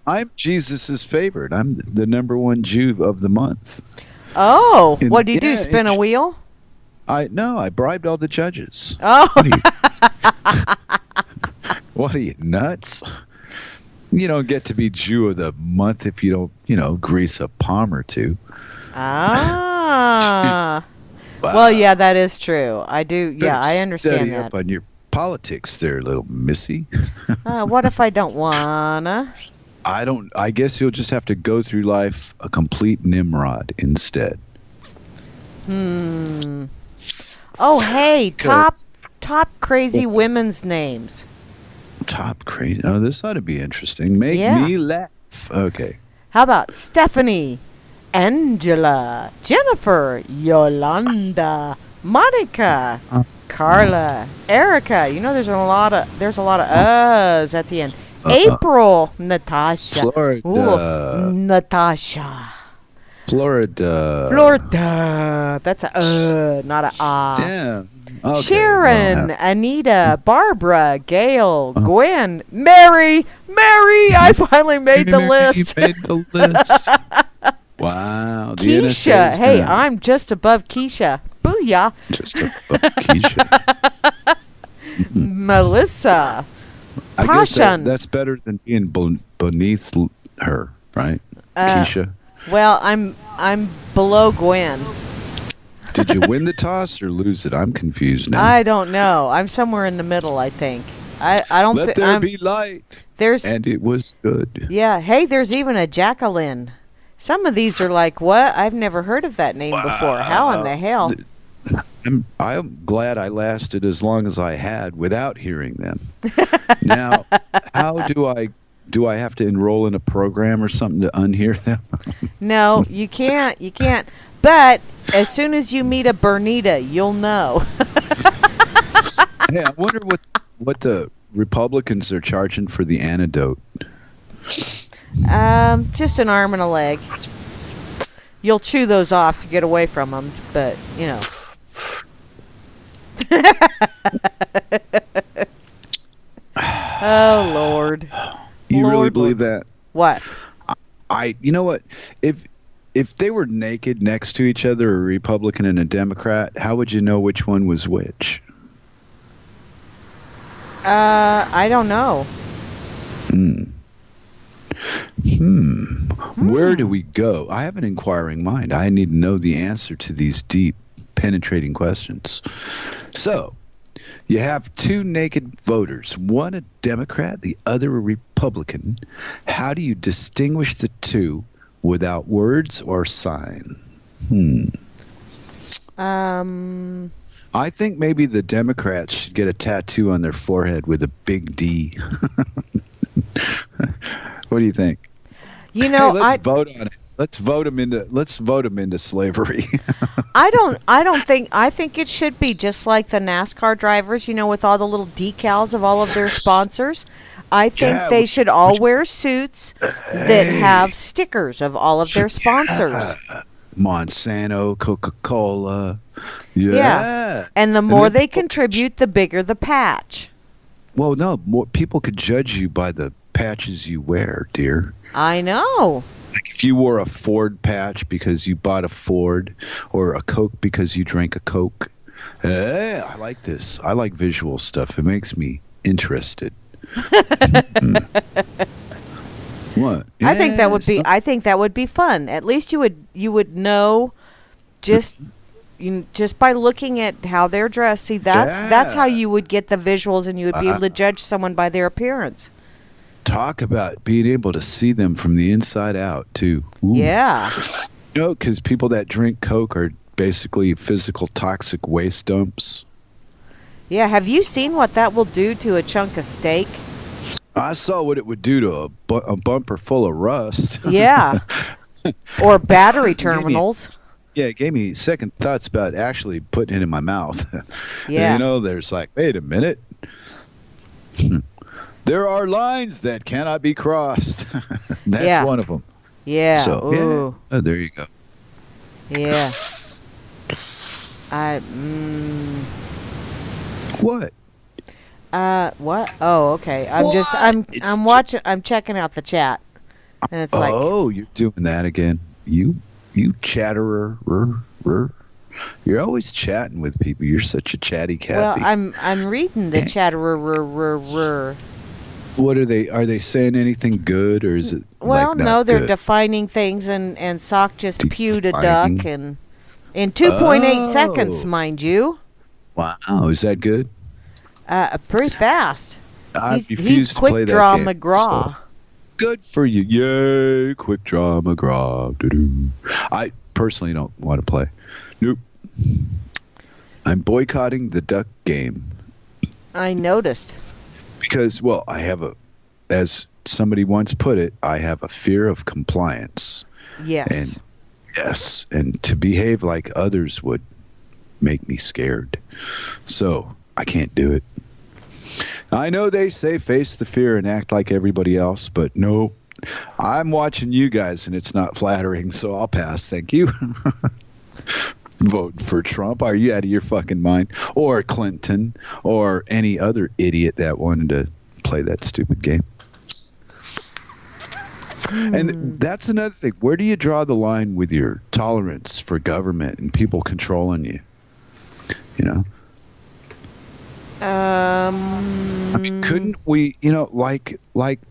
I'm Jesus's favorite. I'm the #1 Jew of the month. Oh, what do you do? Yeah, Spin a wheel? I bribed all the judges. Oh. What are you, nuts? You don't get to be Jew of the month if you don't, grease a palm or two. Ah. Wow. Well, yeah, that is true. I do. Yeah, Better I understand study that. up on your politics there, little missy. What if I don't wanna? I guess you'll just have to go through life a complete Nimrod instead. Oh, hey, top crazy women's names. Top crazy. Oh, this ought to be interesting. Make Yeah. me laugh. Okay. How about Stephanie, Angela, Jennifer, Yolanda, Monica, Carla, Erica. You know, there's a lot of uhs at the end. April, Natasha. Florida. Ooh, Natasha. Florida. That's a not a ah. Yeah. Okay. Sharon, Well, Anita, Barbara, Gail, Gwen, Mary. I finally made the list. You made the list. Wow. The Keisha. NSA is Hey, gonna- I'm just above Keisha. Booyah. just above Keisha. Melissa. I guess Passion. that's better than being beneath her, right? Uh, Keisha. Well, I'm below Gwen. Did you win the toss or lose it? I'm confused now. I don't know. I'm somewhere in the middle, I think. I don't Let think there be light. there's And it was good. yeah. Hey, there's even a Jacqueline. Some of these are like, what? I've never heard of that name before. How in the hell? I'm glad I lasted as long as I had without hearing them. Now, how do I have to enroll in a program or something to unhear them? No, you can't. You can't. But as soon as you meet a Bernita, you'll know. Hey, I wonder what the Republicans are charging for the antidote. Just an arm and a leg. You'll chew those off to get away from them, but, you know. Oh, Lord. You Lord, really believe Lord. that? What? You know what? If they were naked next to each other, a Republican and a Democrat, how would you know which one was which? I don't know. Where do we go? I have an inquiring mind. I need to know the answer to these deep, penetrating questions. So, you have two naked voters, one a Democrat, the other a Republican. How do you distinguish the two without words or sign? I think maybe the Democrats should get a tattoo on their forehead with a big D. What do you think? You know, hey, let's vote on it. Let's vote them into slavery. I think it should be just like the NASCAR drivers, you know, with all the little decals of all of their sponsors. I think they should all wear suits that have stickers of all of their sponsors. Monsanto, Coca-Cola. Yeah. And the more they contribute, the bigger the patch. Well, no, more people could judge you by the patches you wear, dear. I know. Like if you wore a Ford patch because you bought a Ford, or a Coke because you drank a Coke. I like this. I like visual stuff. It makes me interested. What? Yeah, I think that would be fun. At least you would know just by looking at how they're dressed. See, that's how you would get the visuals, and you would be able to judge someone by their appearance. Talk about being able to see them from the inside out, too. Ooh. Yeah. You know, because people that drink Coke are basically physical toxic waste dumps. Yeah, have you seen what that will do to a chunk of steak? I saw what it would do to a bumper full of rust. Yeah. Or battery terminals. It gave me second thoughts about actually putting it in my mouth. Yeah. You know, there's like, wait a minute. There are lines that cannot be crossed. That's one of them. Yeah. So, ooh. Yeah. Oh, there you go. Yeah. What? What? Oh, okay. I'm checking out the chat. And it's like, oh, you're doing that again. You chatterer. You're always chatting with people. You're such a chatty Cathy. Well, I'm reading the chatterer. What are they? Are they saying anything good, or is it? Well, like not no, they're good? defining things, and Sock just pewed a duck, and in 2.8 seconds, mind you. Wow, is that good? Pretty fast. He's to quick play that draw game, McGraw. So. Good for you. Yay, quick draw McGraw. Doo-doo. I personally don't want to play. Nope. I'm boycotting the duck game. I noticed. Because, well, as somebody once put it, I have a fear of compliance. Yes. And to behave like others would make me scared. So I can't do it. I know they say face the fear and act like everybody else, but no, I'm watching you guys and it's not flattering, so I'll pass. Thank you. Vote for Trump. Are you out of your fucking mind? Or Clinton, or any other idiot that wanted to play that stupid game. And that's another thing. Where do you draw the line with your tolerance for government and people controlling you? You know? I mean, couldn't we, like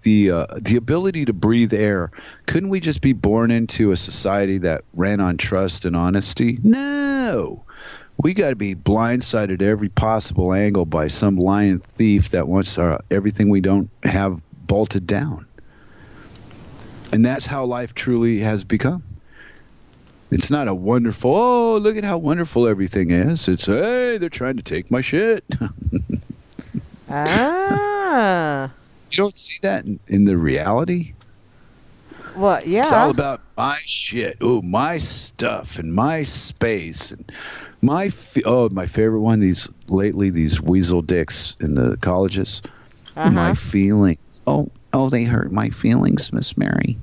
the ability to breathe air, couldn't we just be born into a society that ran on trust and honesty? No. We got to be blindsided at every possible angle by some lying thief that wants everything we don't have bolted down. And that's how life truly has become. It's not a wonderful, oh, look at how wonderful everything is. It's, hey, they're trying to take my shit. Ah. You don't see that in the reality? Well, yeah. It's all about my shit. Oh, my stuff and my space. And my favorite one, these weasel dicks in the colleges. My feelings. Oh, they hurt my feelings, Miss Mary.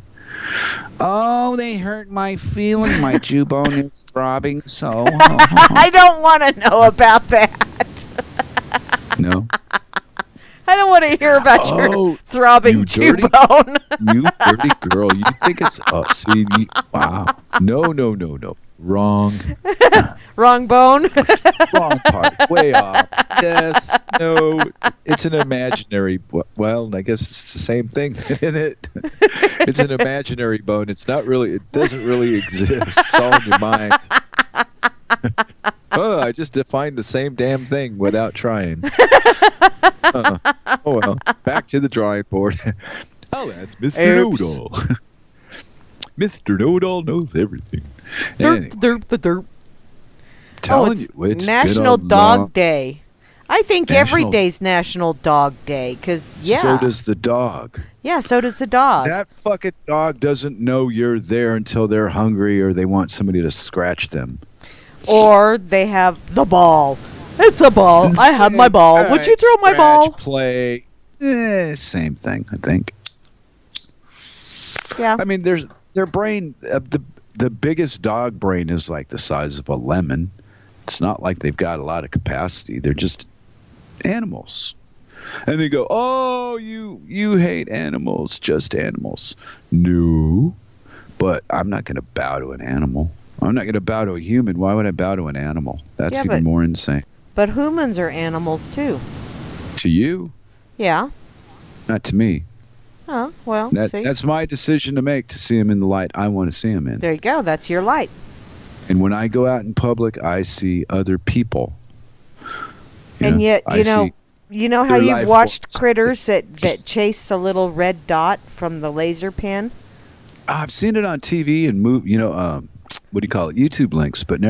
Oh, they hurt my feeling. My jawbone is throbbing so. I don't want to know about that. No. I don't want to hear about your throbbing jawbone. You dirty girl. You think it's wow. No. Wrong. Wrong bone. Wrong part. Way off. Yes. No. It's an imaginary. Well, I guess it's the same thing, isn't it? It's an imaginary bone. It's not really. It doesn't really exist. It's all in your mind. Oh, I just defined the same damn thing without trying. Oh well. Back to the drawing board. Oh, that's Mr. Noodle. Mr. Noodle knows everything. Derp. Telling you, it's National Dog Day. I think every National- day's National Dog Day, because, So does the dog. Yeah, so does the dog. That fucking dog doesn't know you're there until they're hungry or they want somebody to scratch them. Or they have the ball. It's a ball. I have my ball. Would you throw my ball? Play. Same thing, I think. Yeah. I mean, their brain, the biggest dog brain is like the size of a lemon. It's not like they've got a lot of capacity. They're just animals. And they go, oh, you hate animals, just animals. No, but I'm not going to bow to an animal. I'm not going to bow to a human. Why would I bow to an animal? That's even more insane. But humans are animals, too. To you? Yeah. Not to me. Oh, well, see. That's my decision to make, to see him in the light I want to see him in. There you go. That's your light. And when I go out in public, I see other people. And yet, you know how you've watched critters that chase a little red dot from the laser pen? I've seen it on TV and what do you call it? YouTube links, but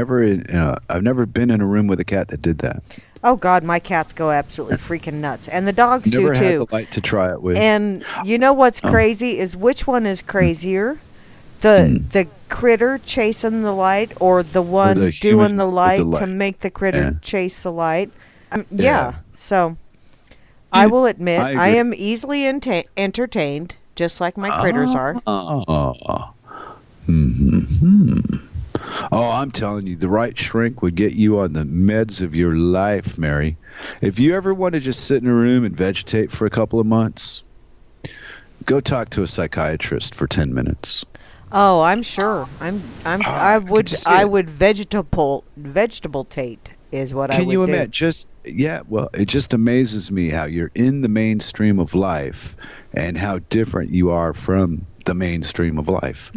I've never been in a room with a cat that did that. Oh God, my cats go absolutely freaking nuts, and the dogs do too. Never had the light to try it with. And you know what's crazy is which one is crazier, the critter chasing the light, or the one doing the light to make the critter chase the light? Yeah. So I will admit I am easily entertained, just like my critters are. Oh, I'm telling you, the right shrink would get you on the meds of your life, Mary. If you ever want to just sit in a room and vegetate for a couple of months, go talk to a psychiatrist for 10 minutes. Oh, I'm sure. I would vegetable-tate is what I would do. Can you imagine? It just amazes me how you're in the mainstream of life and how different you are from the mainstream of life.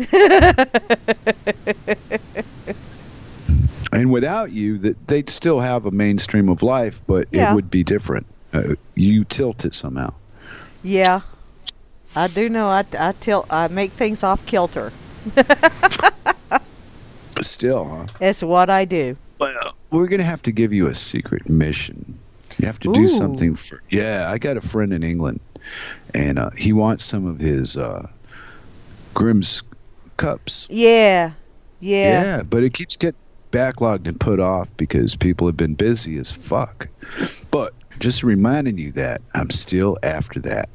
And without you, they'd still have a mainstream of life, but it would be different. You tilt it somehow. Yeah, I do know. I tilt. I make things off kilter. Still, huh? It's what I do. Well, we're gonna have to give you a secret mission. You have to do something for. Yeah, I got a friend in England, and he wants some of his Grimm's cups. Yeah. Yeah, but it keeps getting backlogged and put off because people have been busy as fuck. But just reminding you that I'm still after that.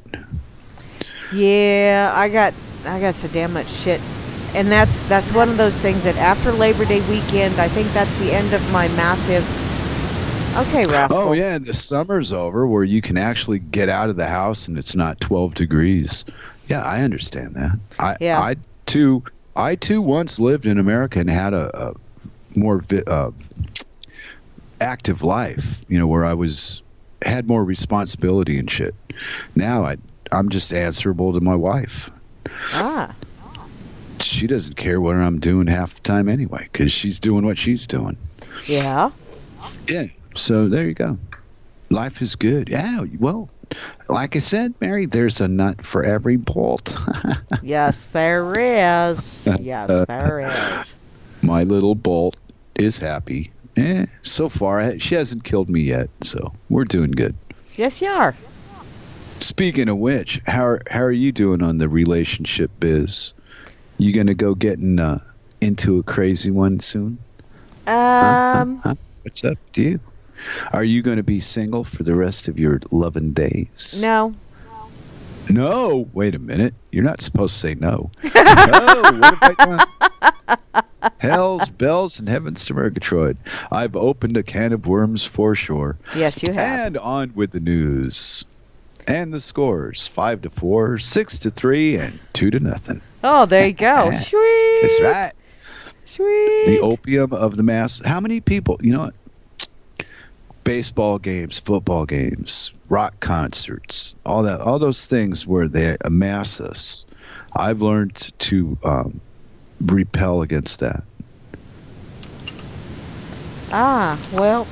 Yeah, I got so damn much shit. And that's one of those things that after Labor Day weekend, I think that's the end of my massive. Okay, Rascal. Oh yeah, the summer's over where you can actually get out of the house and it's not 12 degrees. Yeah, I understand that. I too once lived in America and had a more active life, where I had more responsibility and shit. Now I'm just answerable to my wife. She doesn't care what I'm doing half the time anyway, because she's doing what she's doing. Yeah. Yeah. So there you go. Life is good. Yeah. Well, like I said, Mary, there's a nut for every bolt. Yes, there is. Yes, there is. My little bolt is happy. So far, she hasn't killed me yet, so we're doing good. Yes, you are. Speaking of which, how are you doing on the relationship biz? You gonna go getting into a crazy one soon? What's up to you? Are you going to be single for the rest of your loving days? No, No, wait a minute. You're not supposed to say no. No, what have I done? Hells, bells, and heavens to Murgatroyd. I've opened a can of worms for sure. Yes, you have. And on with the news. And the scores 5-4, 6-3, and 2-0. Oh, there you go. Sweet. That's right. Sweet. The opium of the mass. How many people, you know what? Baseball games, football games, rock concerts, all those things where they amass us. I've learned to repel against that. Ah, well.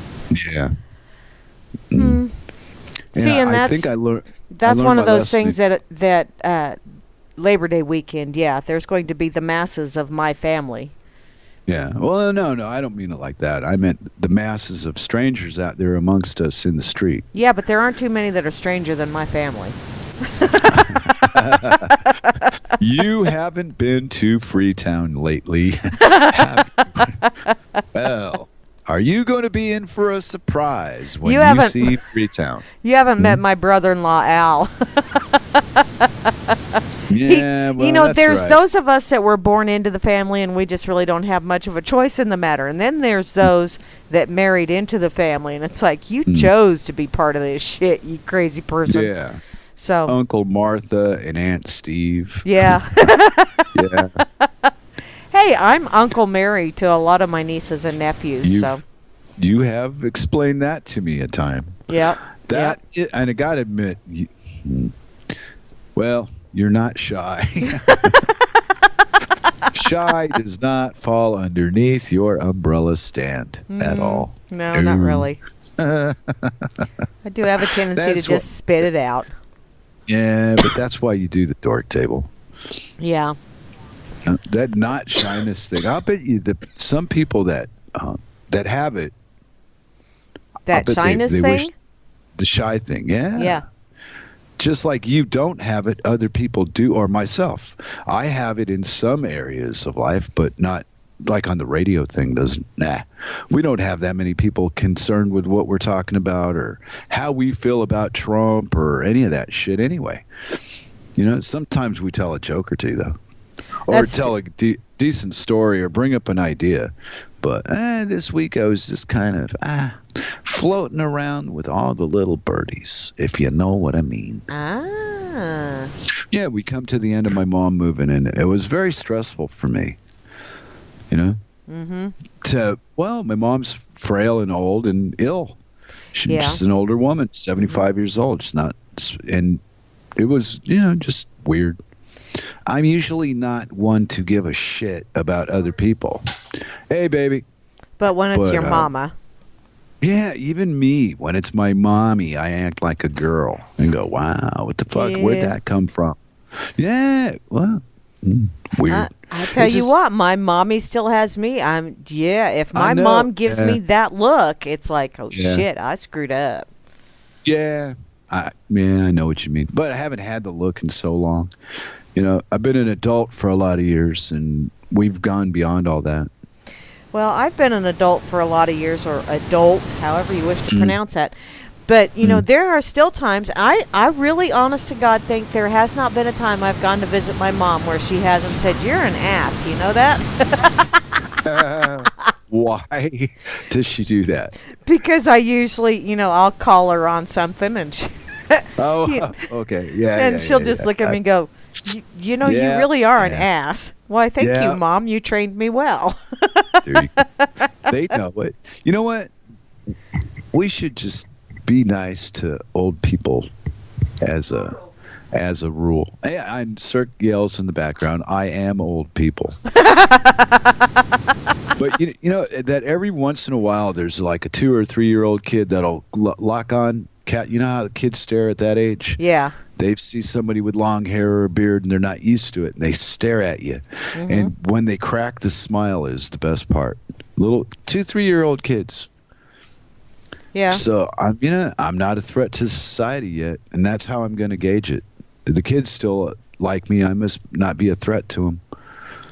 Yeah. See, and I think I learned. That's one of my those lesson. things that Labor Day weekend. Yeah, there's going to be the masses of my family. Yeah. Well, no, I don't mean it like that. I meant the masses of strangers out there amongst us in the street. Yeah, but there aren't too many that are stranger than my family. You haven't been to Freetown lately. Well, are you going to be in for a surprise when you see Freetown? You haven't met my brother-in-law, Al. Yeah, well, you know, that's there's right. those of us that were born into the family and we just really don't have much of a choice in the matter. And then there's those that married into the family, and it's like, you chose to be part of this shit, you crazy person. Yeah. So Uncle Martha and Aunt Steve. Yeah. Yeah. Hey, I'm Uncle Mary to a lot of my nieces and nephews. You have explained that to me at time. Yep. And I gotta admit, well, you're not shy. Shy does not fall underneath your umbrella stand at all. No, not really. I do have a tendency to just spit it out. Yeah, but that's why you do the dork table. Yeah. That not shyness thing. I'll bet you that some people that have it. That shyness thing? The shy thing, yeah. Yeah. Just like you don't have it, other people do, or myself. I have it in some areas of life, but not like on the radio thing. We don't have that many people concerned with what we're talking about or how we feel about Trump or any of that shit anyway. You know, sometimes we tell a joke or two, though. Or tell a decent story or bring up an idea. But this week I was just kind of floating around with all the little birdies, if you know what I mean. Ah. Yeah, we come to the end of my mom moving, and it was very stressful for me. You know? Mm-hmm. My mom's frail and old and ill. She's an older woman, 75 years old. And it was, just weird. I'm usually not one to give a shit about other people. Hey, baby. But when it's your mama. Yeah, even me. When it's my mommy, I act like a girl and go, wow, what the fuck? Yeah. Where'd that come from? Yeah, well, weird. I tell you what, my mommy still has me. If my mom gives me that look, it's like, oh, shit, I screwed up. Yeah. I know what you mean. But I haven't had the look in so long. You know, I've been an adult for a lot of years, and we've gone beyond all that. Well, I've been an adult for a lot of years, or adult, however you wish to pronounce that. But, there are still times, I really, honest to God, think there has not been a time I've gone to visit my mom where she hasn't said, you're an ass, you know that? Why does she do that? Because I usually, I'll call her on something, and she... Okay, yeah. And she'll just look at me and go, you really are an ass. Why, thank you, Mom. You trained me well. There you go. They know it. You know what? We should just be nice to old people as a rule. And Cirque yells in the background, I am old people. But you know that every once in a while there's like a 2 or 3 year old kid that'll lock on cat. You know how the kids stare at that age? Yeah. They see somebody with long hair or a beard and they're not used to it, and they stare at you. Mm-hmm. And when they crack, the smile is the best part. Little 2-3 year old kids. Yeah. So I'm not a threat to society yet, and that's how I'm going to gauge it. The kids still like me. I must not be a threat to them,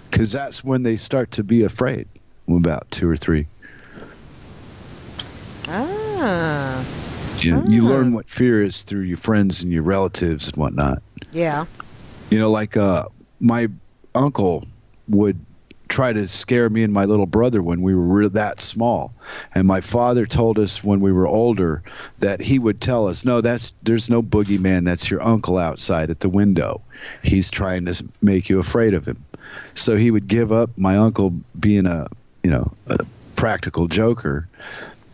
because that's when they start to be afraid. About 2 or 3. Ah. You learn what fear is through your friends and your relatives and whatnot. Yeah. Like my uncle would try to scare me and my little brother when we were that small, and my father told us when we were older that he would tell us, no, there's no boogeyman, that's your uncle outside at the window, he's trying to make you afraid of him. So he would give up, my uncle being a practical joker,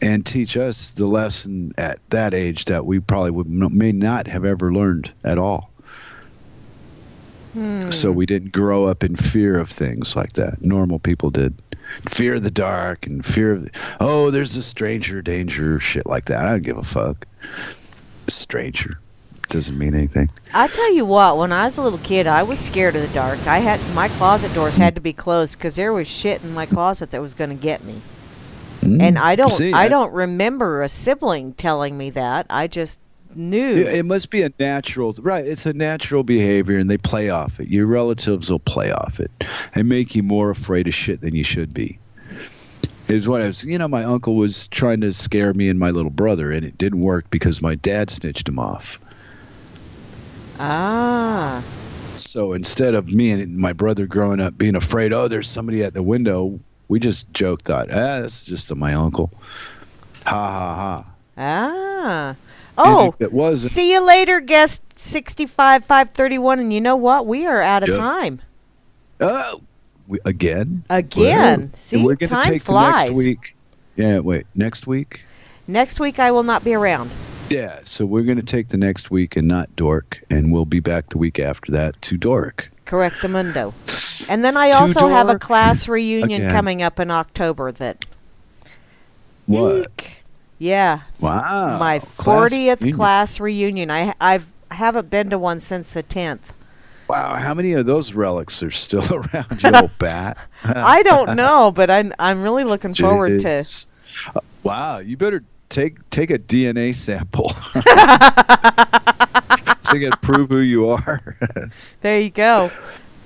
and teach us the lesson at that age that we probably may not have ever learned at all. So we didn't grow up in fear of things like that. Normal people did. Fear of the dark and fear of there's a stranger danger, shit like that. I don't give a fuck. Stranger doesn't mean anything. I tell you what, when I was a little kid, I was scared of the dark. My closet doors had to be closed because there was shit in my closet that was going to get me. And I don't remember a sibling telling me that. I just knew. It must be a natural, right? It's a natural behavior, and they play off it. Your relatives will play off it and make you more afraid of shit than you should be. It was what I was, my uncle was trying to scare me and my little brother, and it didn't work because my dad snitched him off. Ah. So instead of me and my brother growing up being afraid, there's somebody at the window, we just thought, that's just my uncle. Ha, ha, ha. Ah. Oh, it wasn't. See you later, guest 65531. And you know what? We are out of time. Oh, again? Again. See, we're gonna time take flies. The next week. Yeah, wait, next week? Next week I will not be around. Yeah, so we're going to take the next week and not Dork, and we'll be back the week after that to Dork. Correctamundo. And then I also have a class reunion coming up in October that... What? Eek. Yeah. Wow. My 40th class reunion. I haven't been to one since the 10th. Wow, how many of those relics are still around, you old bat? I don't know, but I'm really looking forward to... Wow, you better take a DNA sample. So you can prove who you are. There you go.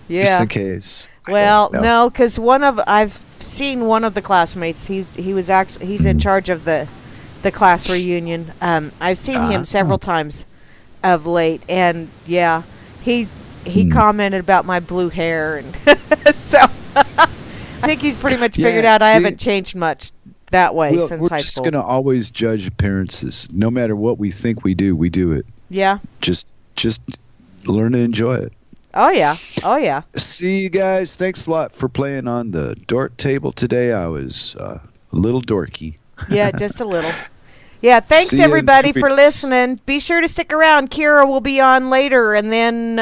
Yeah. Just in case. Well, no, because I've seen one of the classmates. He's in charge of the class reunion. I've seen him several times of late, and yeah, he commented about my blue hair, and so I think he's pretty much figured out I haven't changed much that way since high school. We're just going to always judge appearances. No matter what we think we do it. Yeah. Just learn to enjoy it. Oh, yeah. Oh, yeah. See you guys. Thanks a lot for playing on the Dork Table today. I was a little dorky. Yeah, just a little. Yeah, thanks, everybody, for listening. Be sure to stick around. Kira will be on later. And then,